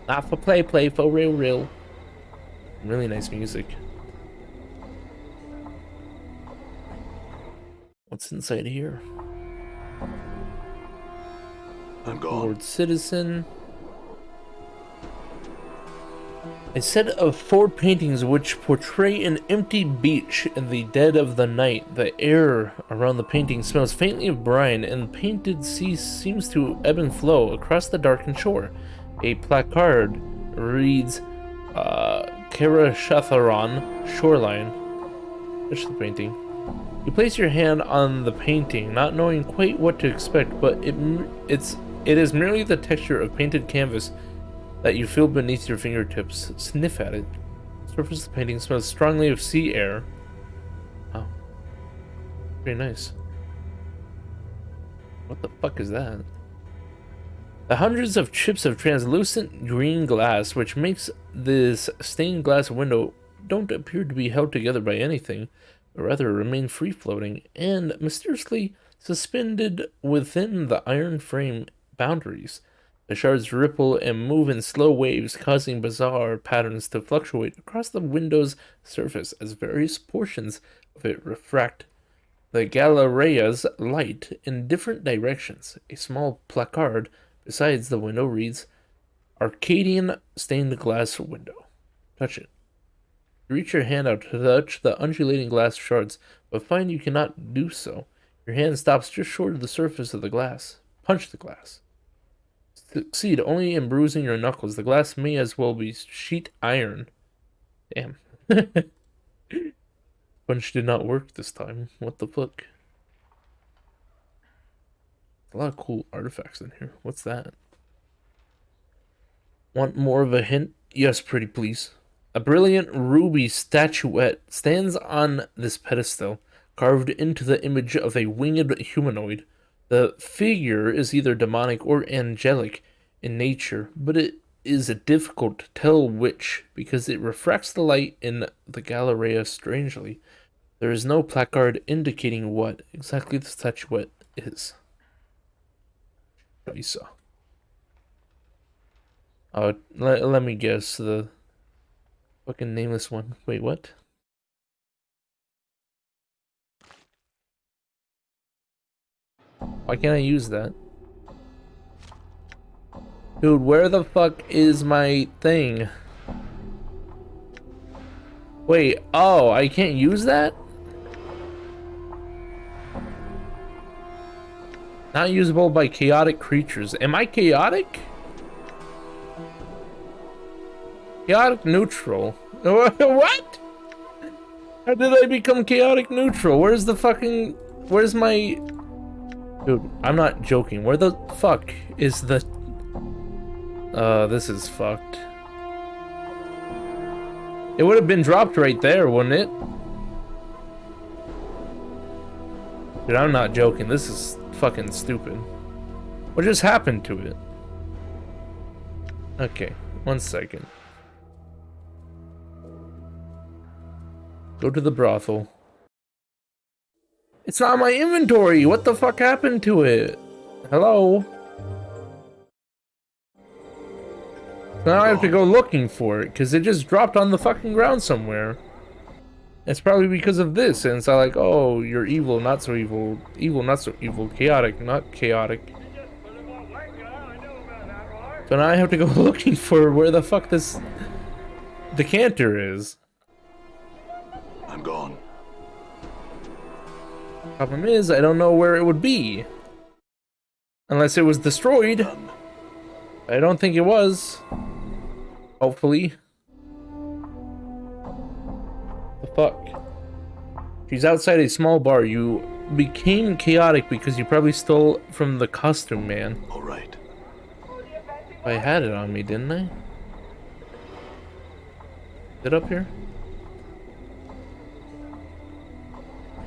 Not for play, for real. Really nice music. What's inside here? I'm gone. Lord Citizen. A set of 4 paintings which portray an empty beach in the dead of the night. The air around the painting smells faintly of brine, and the painted sea seems to ebb and flow across the darkened shore. A placard reads, Karashatharan Shoreline. Finish the painting. You place your hand on the painting, not knowing quite what to expect, but it is merely the texture of painted canvas that you feel beneath your fingertips. Sniff at it. The surface of the painting smells strongly of sea air. Oh. Very nice. What the fuck is that? The hundreds of chips of translucent green glass, which makes this stained glass window, don't appear to be held together by anything, but rather remain free-floating and mysteriously suspended within the iron frame boundaries. The shards ripple and move in slow waves, causing bizarre patterns to fluctuate across the window's surface as various portions of it refract the Galeria's light in different directions. A small placard besides the window reads, Arcadian stained glass window. Touch it. You reach your hand out to touch the undulating glass shards, but find you cannot do so. Your hand stops just short of the surface of the glass. Punch the glass. Succeed only in bruising your knuckles. The glass may as well be sheet iron. Damn. Punch did not work this time. What the fuck? A lot of cool artifacts in here. What's that? Want more of a hint? Yes, pretty please. A brilliant ruby statuette stands on this pedestal, carved into the image of a winged humanoid. The figure is either demonic or angelic in nature, but it is difficult to tell which, because it refracts the light in the Galleria strangely. There is no placard indicating what exactly the statuette is. Lisa. Let me guess, the fucking nameless one. Wait, what? Why can't I use that? Dude, where the fuck is my thing? Wait, oh, I can't use that? Not usable by chaotic creatures. Am I chaotic? Chaotic neutral. What? How did I become chaotic neutral? Where's the fucking... Where's my... Dude, I'm not joking. Where the fuck is the... this is fucked. It would have been dropped right there, wouldn't it? Dude, I'm not joking. This is fucking stupid. What just happened to it? Okay, 1 second. Go to the brothel. It's not my inventory! What the fuck happened to it? Hello? Now I have to go looking for it, because it just dropped on the fucking ground somewhere. It's probably because of this, and it's like, oh, you're evil, not so evil. Evil, not so evil. Chaotic, not chaotic. So now I have to go looking for where the fuck this decanter is. I'm gone. Problem is, I don't know where it would be. Unless it was destroyed. Done. I don't think it was. Hopefully. The fuck? She's outside a small bar. You became chaotic because you probably stole from the costume man. All right. I had it on me, didn't I? Is it up here?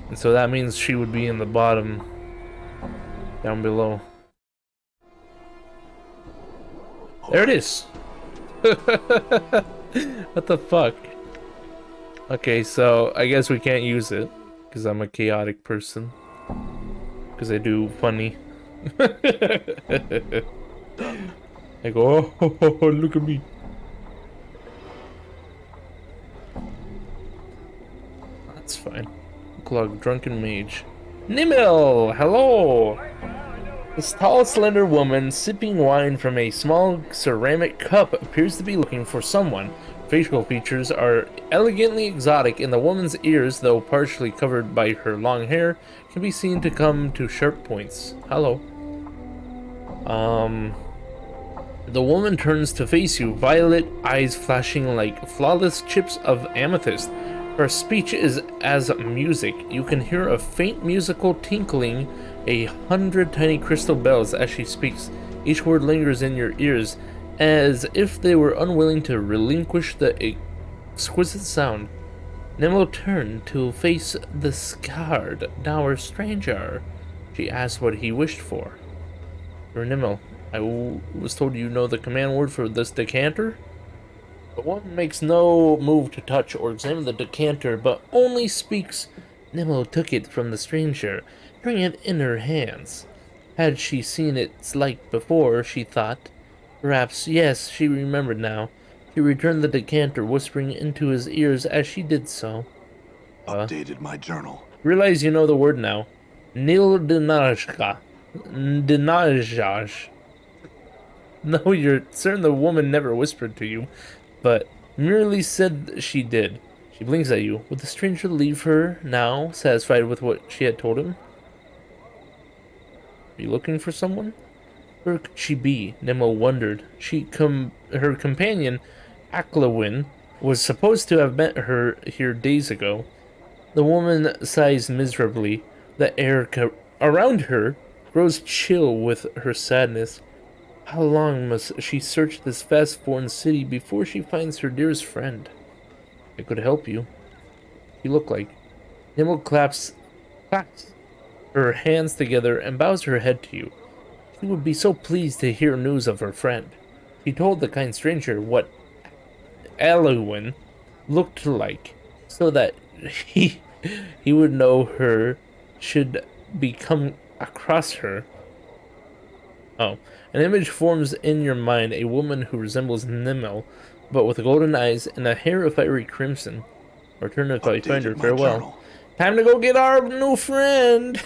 And so that means she would be in the bottom. Down below. There it is! What the fuck? Okay, so I guess we can't use it. Because I'm a chaotic person. Because I do funny. I go, oh, look at me. That's fine. Clog, drunken mage. Nimil! Hello! This tall, slender woman sipping wine from a small ceramic cup appears to be looking for someone. Facial features are elegantly exotic, and the woman's ears, though partially covered by her long hair, can be seen to come to sharp points. Hello. The woman turns to face you, violet eyes flashing like flawless chips of amethyst. Her speech is as music. You can hear a faint musical tinkling, 100 tiny crystal bells as she speaks. Each word lingers in your ears, as if they were unwilling to relinquish the exquisite sound. Nemo turned to face the scarred, dour stranger. She asked what he wished for. Nemo, I was told you know the command word for this decanter? The woman makes no move to touch or examine the decanter, but only speaks. Nemo took it from the stranger, bringing it in her hands. Had she seen its like before, she thought. Perhaps, yes, she remembered now. She returned the decanter, whispering into his ears as she did so. Updated my journal. Realize you know the word now. Nil Dinajka. Dinajaj. No, you're certain the woman never whispered to you, but merely said she did. She blinks at you. Would the stranger leave her now, satisfied with what she had told him? Are you looking for someone? Where could she be? Nemo wondered. Her companion, Aklawin, was supposed to have met her here days ago. The woman sighs miserably. The air around her grows chill with her sadness. How long must she search this vast foreign city before she finds her dearest friend? I could help you. You look like. Nemo claps her hands together and bows her head to you. She would be so pleased to hear news of her friend. She told the kind stranger what Eluin looked like, so that he would know her should come across her. Oh, an image forms in your mind a woman who resembles Nemo, but with golden eyes and a hair of fiery crimson. Return if I find her. Updated my Farewell. journal. Time to go get our new friend.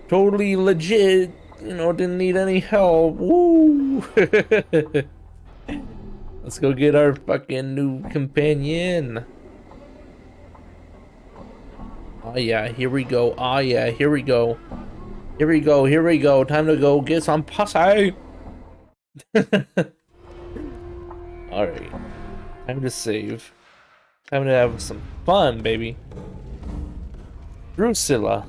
Totally legit. You know, didn't need any help. Woo! Let's go get our fucking new companion. Oh yeah, here we go. Oh yeah, here we go. Here we go, here we go. Time to go get some pussy. Alright. Time to save. Time to have some fun, baby. Drusilla.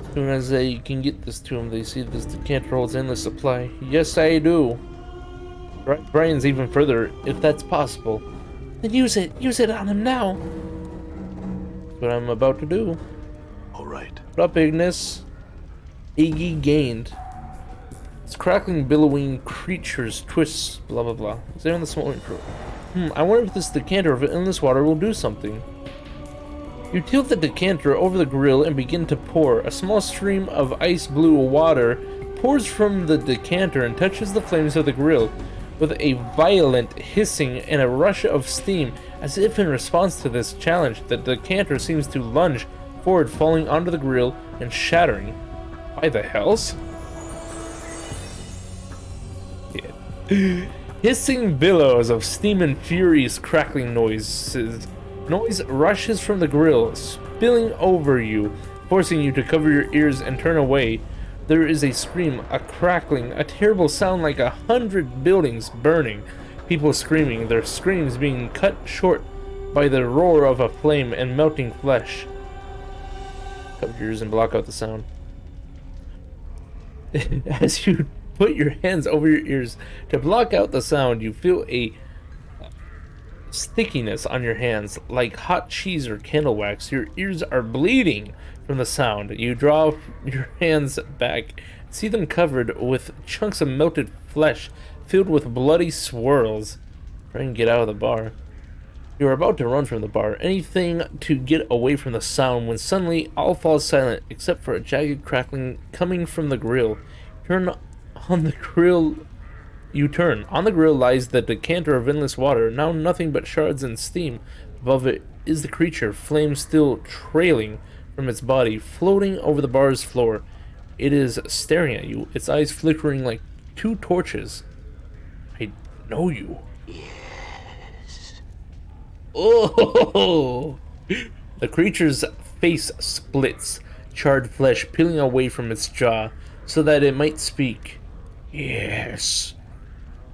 As soon as they can get this to him, they see this decanter holds endless supply. Yes, I do. Brian's even further, if that's possible. Then use it. Use it on him now. That's what I'm about to do. All right. What up, Ignis? Iggy gained. It's crackling, billowing creatures, twists, blah blah blah. Is there in the small intro? I wonder if this decanter of endless water will do something. You tilt the decanter over the grill and begin to pour. A small stream of ice blue water pours from the decanter and touches the flames of the grill with a violent hissing and a rush of steam. As if in response to this challenge, the decanter seems to lunge forward, falling onto the grill and shattering. Why the hells? Hissing billows of steam and furious crackling noises. Noise rushes from the grill, spilling over you, forcing you to cover your ears and turn away. There is a scream, a crackling, a terrible sound like 100 buildings burning. People screaming, their screams being cut short by the roar of a flame and melting flesh. Cover your ears and block out the sound. As you put your hands over your ears to block out the sound, you feel a stickiness on your hands like hot cheese or candle wax. Your ears are bleeding from the sound. You draw your hands back, see them covered with chunks of melted flesh filled with bloody swirls. Try and get out of the bar. You are about to run from the bar, anything to get away from the sound, when suddenly all falls silent except for a jagged crackling coming from the grill. On the grill lies the decanter of endless water, now nothing but shards and steam. Above it is the creature, flames still trailing from its body, floating over the bar's floor. It is staring at you, its eyes flickering like two torches. I know you. Yes. Oh! The creature's face splits, charred flesh peeling away from its jaw, so that it might speak. Yes.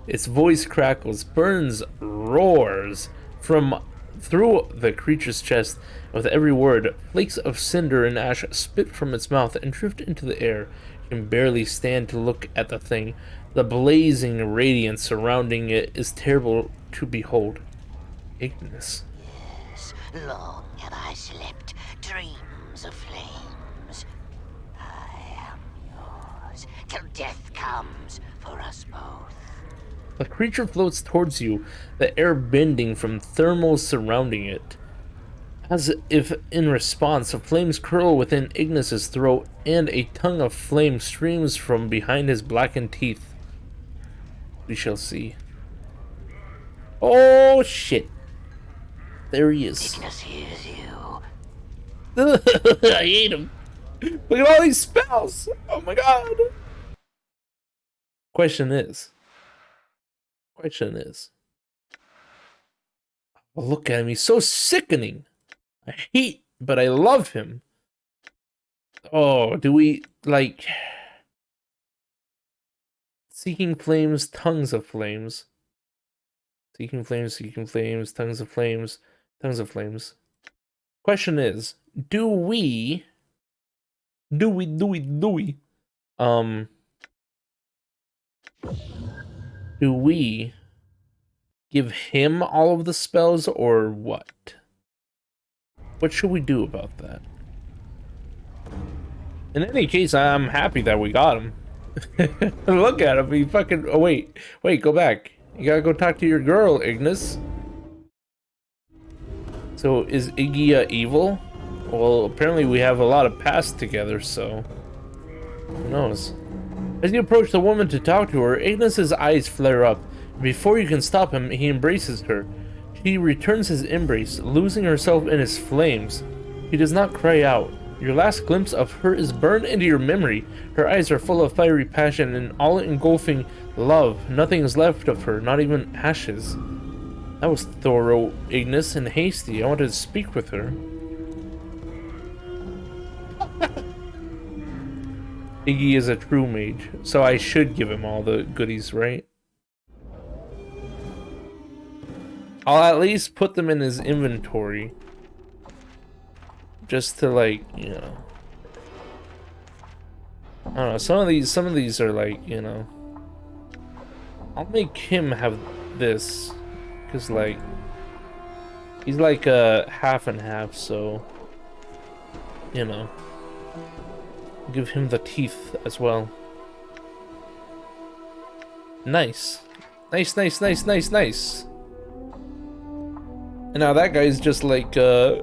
Its voice crackles, burns, roars from through the creature's chest. With every word, flakes of cinder and ash spit from its mouth and drift into the air. You can barely stand to look at the thing. The blazing radiance surrounding it is terrible to behold. Ignis. Yes, long have I slept dreams of flames. I am yours till death comes for us both. The creature floats towards you, the air bending from thermals surrounding it. As if in response, flames curl within Ignis's throat, and a tongue of flame streams from behind his blackened teeth. We shall see. Oh shit. There he is. Ignis hears you. I hate him. Look at all these spells. Oh my god. Question is. Oh, look at him. He's so sickening. I hate, but I love him. Oh, do we like Seeking Flames, Tongues of Flames. Seeking Flames, Tongues of Flames, Tongues of Flames. Question is, do we give him all of the spells or what? What should we do about that? In any case, I'm happy that we got him. Look at him, he fucking... Oh, wait, go back. You gotta go talk to your girl, Ignis. So, is Iggy evil? Well, apparently we have a lot of past together, so... Who knows? As you approach the woman to talk to her, Ignis's eyes flare up. Before you can stop him, he embraces her. She returns his embrace, losing herself in his flames. He does not cry out. Your last glimpse of her is burned into your memory. Her eyes are full of fiery passion and all-engulfing love. Nothing is left of her, not even ashes. That was thorough, Ignis, and hasty. I wanted to speak with her. Iggy is a true mage, so I should give him all the goodies, right? I'll at least put them in his inventory. Just to, like, you know. I don't know, some of these are like, you know. I'll make him have this. Cause like he's like a half and half, so you know. Give him the teeth as well. Nice. Nice. And now that guy's just like a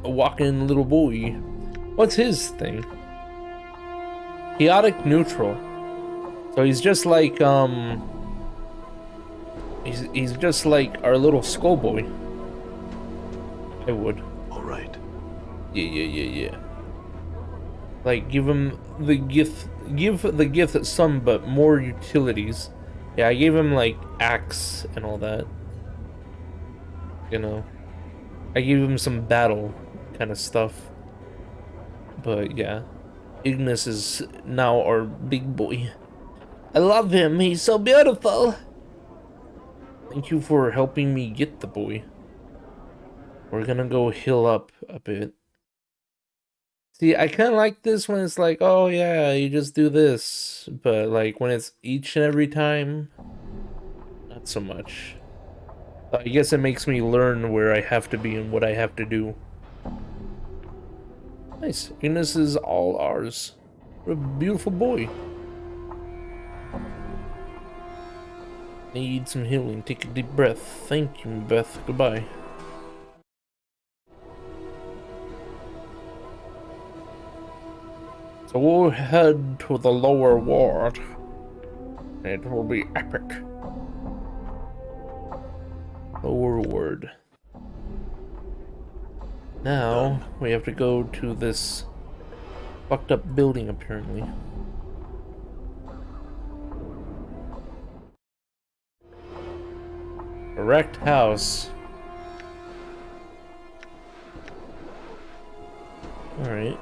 walking little boy. What's his thing? Chaotic neutral. So he's just like he's just like our little skull boy. I would. All right. Yeah. Like give him the gift. Give the gift some, but more utilities. Yeah, I gave him like axe and all that. You know, I gave him some battle kind of stuff. But yeah, Ignis is now our big boy. I love him. He's so beautiful. Thank you for helping me get the boy. We're gonna go heal up a bit. See, I kind of like this when it's like, oh yeah, you just do this. But like when it's each and every time, not so much. I guess it makes me learn where I have to be and what I have to do. Nice. Ignis is all ours. What a beautiful boy. Need some healing. Take a deep breath. Thank you, Beth. Goodbye. So we'll head to the lower ward. It will be epic. Lower ward. Now we have to go to this fucked up building apparently. A wrecked house. Alright.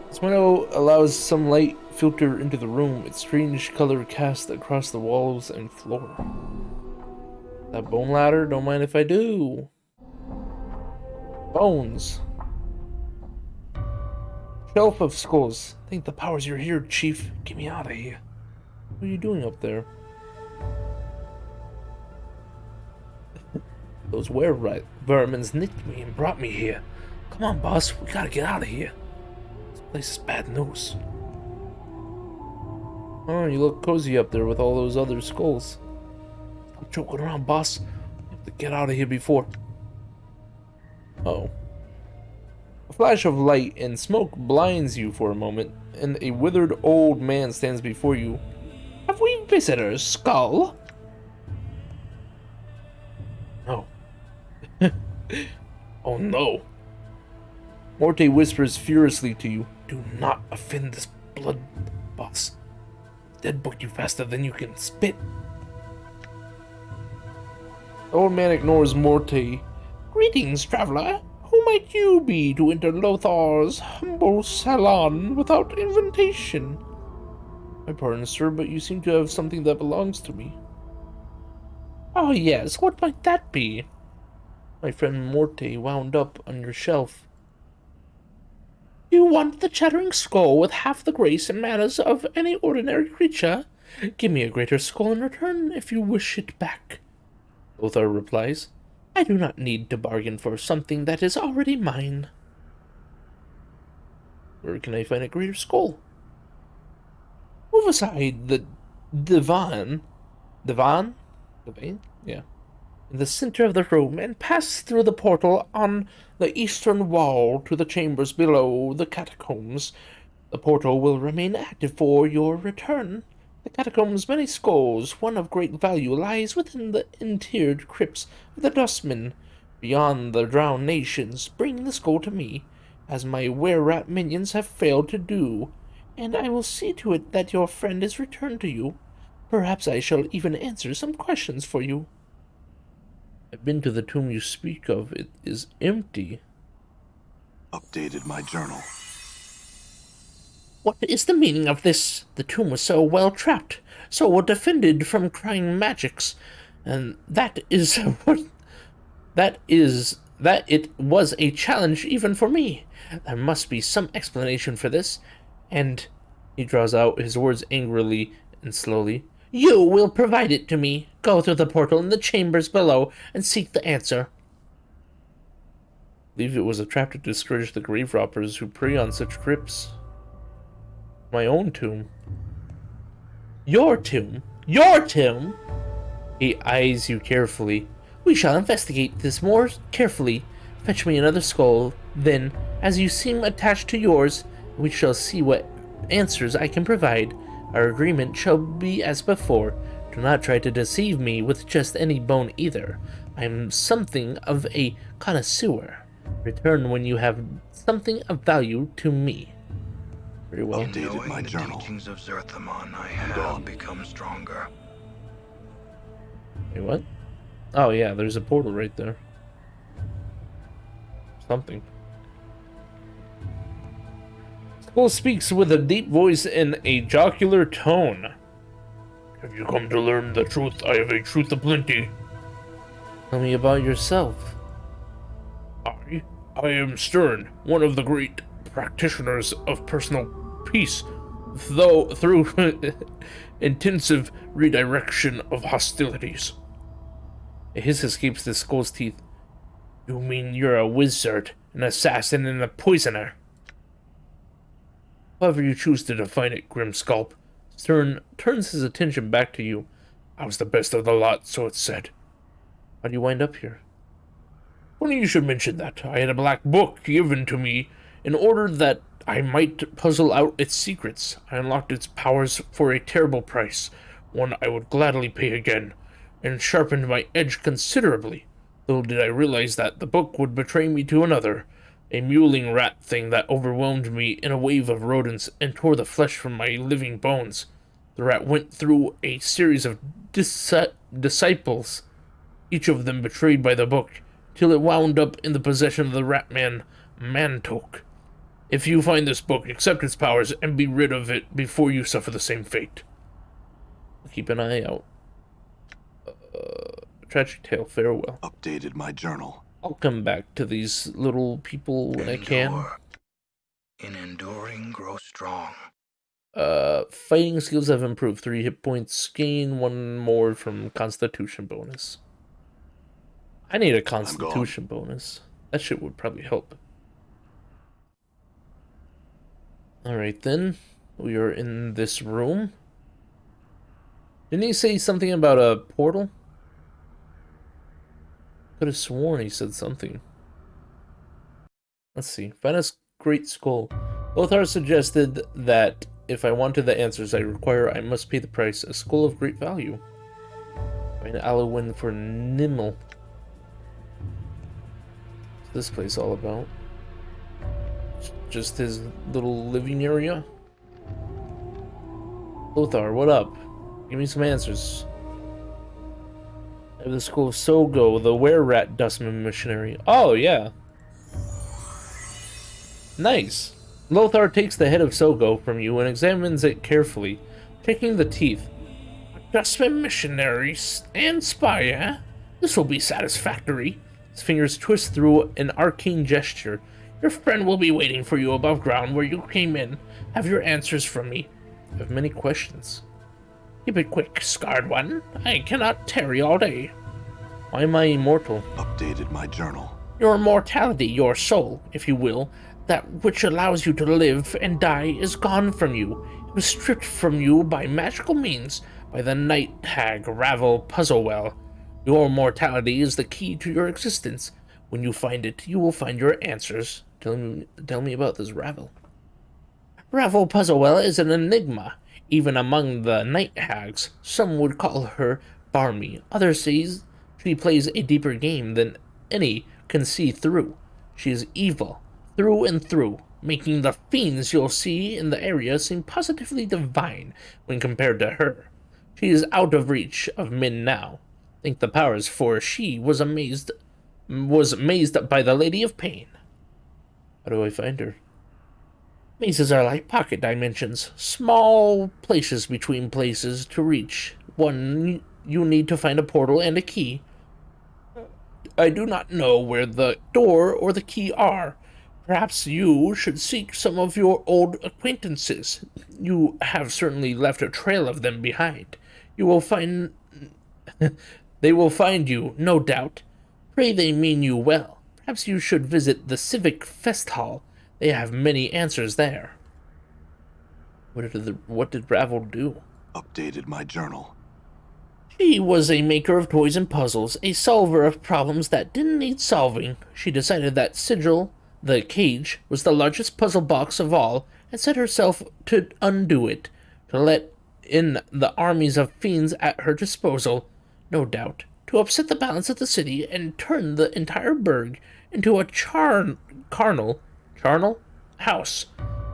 This window allows some light filter into the room, its strange color cast across the walls and floor. That bone ladder? Don't mind if I do. Bones. Shelf of skulls. Think the powers you're here, Chief. Get me out of here. What are you doing up there? Those vermins nicked me and brought me here. Come on, boss. We gotta get out of here. This place is bad news. Oh, you look cozy up there with all those other skulls. Stop joking around, boss. We have to get out of here before... Oh. A flash of light and smoke blinds you for a moment, and a withered old man stands before you. Have we visitors, Skull? No. Oh no. Morte whispers furiously to you, do not offend this blood boss. Dead book you faster than you can spit. The old man ignores Morte. Greetings, traveler. Who might you be to enter Lothar's humble salon without invitation? My pardon, sir, but you seem to have something that belongs to me. Oh yes, what might that be? My friend Morte wound up on your shelf. You want the chattering skull with half the grace and manners of any ordinary creature? Give me a greater skull in return if you wish it back. Lothar replies, I do not need to bargain for something that is already mine. Where can I find a greater skull? Move aside the divan. Divan? Divan? Yeah. In the center of the room and pass through the portal on the eastern wall to the chambers below the catacombs. The portal will remain active for your return. The catacombs' many skulls, one of great value, lies within the interred crypts of the dustmen. Beyond the drowned nations, bring the skull to me, as my were-rat minions have failed to do, and I will see to it that your friend is returned to you. Perhaps I shall even answer some questions for you. I've been to the tomb you speak of. It is empty. Updated my journal. What is the meaning of this? The tomb was so well trapped, so well defended from crying magics, and that it was a challenge even for me. There must be some explanation for this, and he draws out his words angrily and slowly. You will provide it to me. Go through the portal in the chambers below and seek the answer. I believe it was a trap to discourage the grave robbers who prey on such crypts. My own tomb. Your tomb? Your tomb? He eyes you carefully. We shall investigate this more carefully. Fetch me another skull, then, as you seem attached to yours, we shall see what answers I can provide. Our agreement shall be as before. Do not try to deceive me with just any bone either. I am something of a connoisseur. Return when you have something of value to me. Very well. Updated my journal. The teachings of Zerthamon, I have become stronger. Wait, what? Oh yeah, there's a portal right there. Something. Skull speaks with a deep voice and a jocular tone. Have you come to learn the truth? I have a truth aplenty. Tell me about yourself. I am Stern, one of the great practitioners of personal peace, though through intensive redirection of hostilities. A hiss escapes the skull's teeth. You mean you're a wizard, an assassin, and a poisoner? However you choose to define it, Grimskulp. Stern turns his attention back to you. I was the best of the lot, so it's said. How do you wind up here? Funny you should mention that. I had a black book given to me in order that I might puzzle out its secrets. I unlocked its powers for a terrible price, one I would gladly pay again, and sharpened my edge considerably. Little did I realize that the book would betray me to another, a mewling rat thing that overwhelmed me in a wave of rodents and tore the flesh from my living bones. The rat went through a series of disciples, each of them betrayed by the book, till it wound up in the possession of the rat-man, Mantok. If you find this book, accept its powers and be rid of it before you suffer the same fate. Keep an eye out. Tragic tale, farewell. Updated my journal. I'll come back to these little people when I can. In enduring, grow strong. Fighting skills have improved. 3 hit points gain, 1 more from Constitution bonus. I need a Constitution bonus. That shit would probably help. Alright then. We are in this room. Didn't he say something about a portal? Could have sworn he said something. Let's see. Find a great skull. Lothar suggested that if I wanted the answers I require, I must pay the price. A skull of great value. Find Alwyn for Nimmel. this place all about? Just his little living area? Lothar, what up? Give me some answers. At the school of Sogo, the were-rat dustman missionary. Oh, yeah. Nice. Lothar takes the head of Sogo from you and examines it carefully, checking the teeth. Dustman missionary and spy, eh? This will be satisfactory. His fingers twist through an arcane gesture. Your friend will be waiting for you above ground where you came in. Have your answers from me. I have many questions. Keep it quick, scarred one. I cannot tarry all day. Why am I immortal? Updated my journal. Your immortality, your soul, if you will, that which allows you to live and die, is gone from you. It was stripped from you by magical means, by the night hag Ravel Puzzlewell. Your mortality is the key to your existence. When you find it, you will find your answers. Tell me about this Ravel. Ravel Puzzlewell is an enigma, even among the night hags. Some would call her barmy. Others say she plays a deeper game than any can see through. She is evil, through and through, making the fiends you'll see in the area seem positively divine when compared to her. She is out of reach of men now. Think the powers, for she was amazed by the Lady of Pain. How do I find her? Mazes are like pocket dimensions, small places between places to reach. One, you need to find a portal and a key. I do not know where the door or the key are. Perhaps you should seek some of your old acquaintances. You have certainly left a trail of them behind. You will find... They will find you, no doubt. Pray they mean you well. Perhaps you should visit the Civic Fest Hall. They have many answers there. What did Ravel do? Updated my journal. She was a maker of toys and puzzles, a solver of problems that didn't need solving. She decided that Sigil, the cage, was the largest puzzle box of all, and set herself to undo it, to let in the armies of fiends at her disposal, no doubt, to upset the balance of the city and turn the entire burg into a charnel house.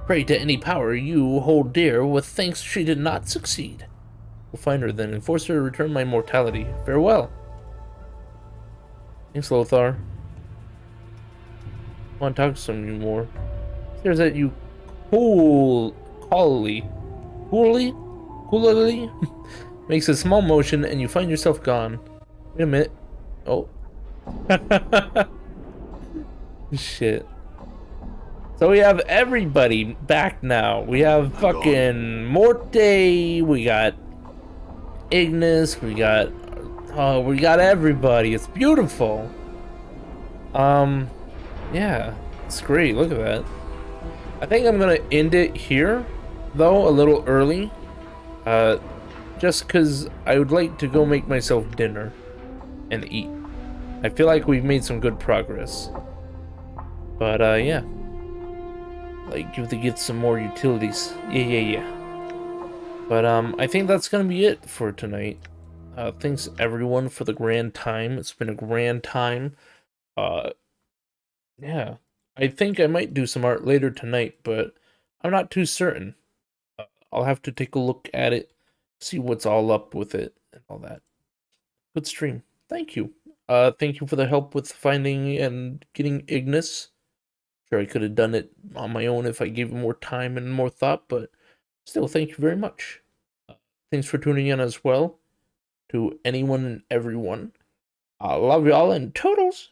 Pray to any power you hold dear, with thanks she did not succeed. We'll find her then and force her to return my mortality. Farewell. Thanks, Lothar. I want to talk to some of you more. There's that you coolly makes a small motion and you find yourself gone. Wait a minute. Oh. Shit. So we have everybody back now. We have fucking Morte, we got Ignis, we got everybody. It's beautiful. Yeah, it's great. Look at that. I think I'm gonna end it here, though, a little early. Just because I would like to go make myself dinner and eat. I feel like we've made some good progress. But, yeah. Like, you have to get some more utilities. Yeah. But, I think that's gonna be it for tonight. Thanks, everyone, for the grand time. It's been a grand time. Yeah. I think I might do some art later tonight, but I'm not too certain. I'll have to take a look at it, see what's all up with it, and all that. Good stream. Thank you. Thank you for the help with finding and getting Ignis. Sure, I could have done it on my own if I gave it more time and more thought, but still, thank you very much. Thanks for tuning in as well, to anyone and everyone. I love y'all and toodles.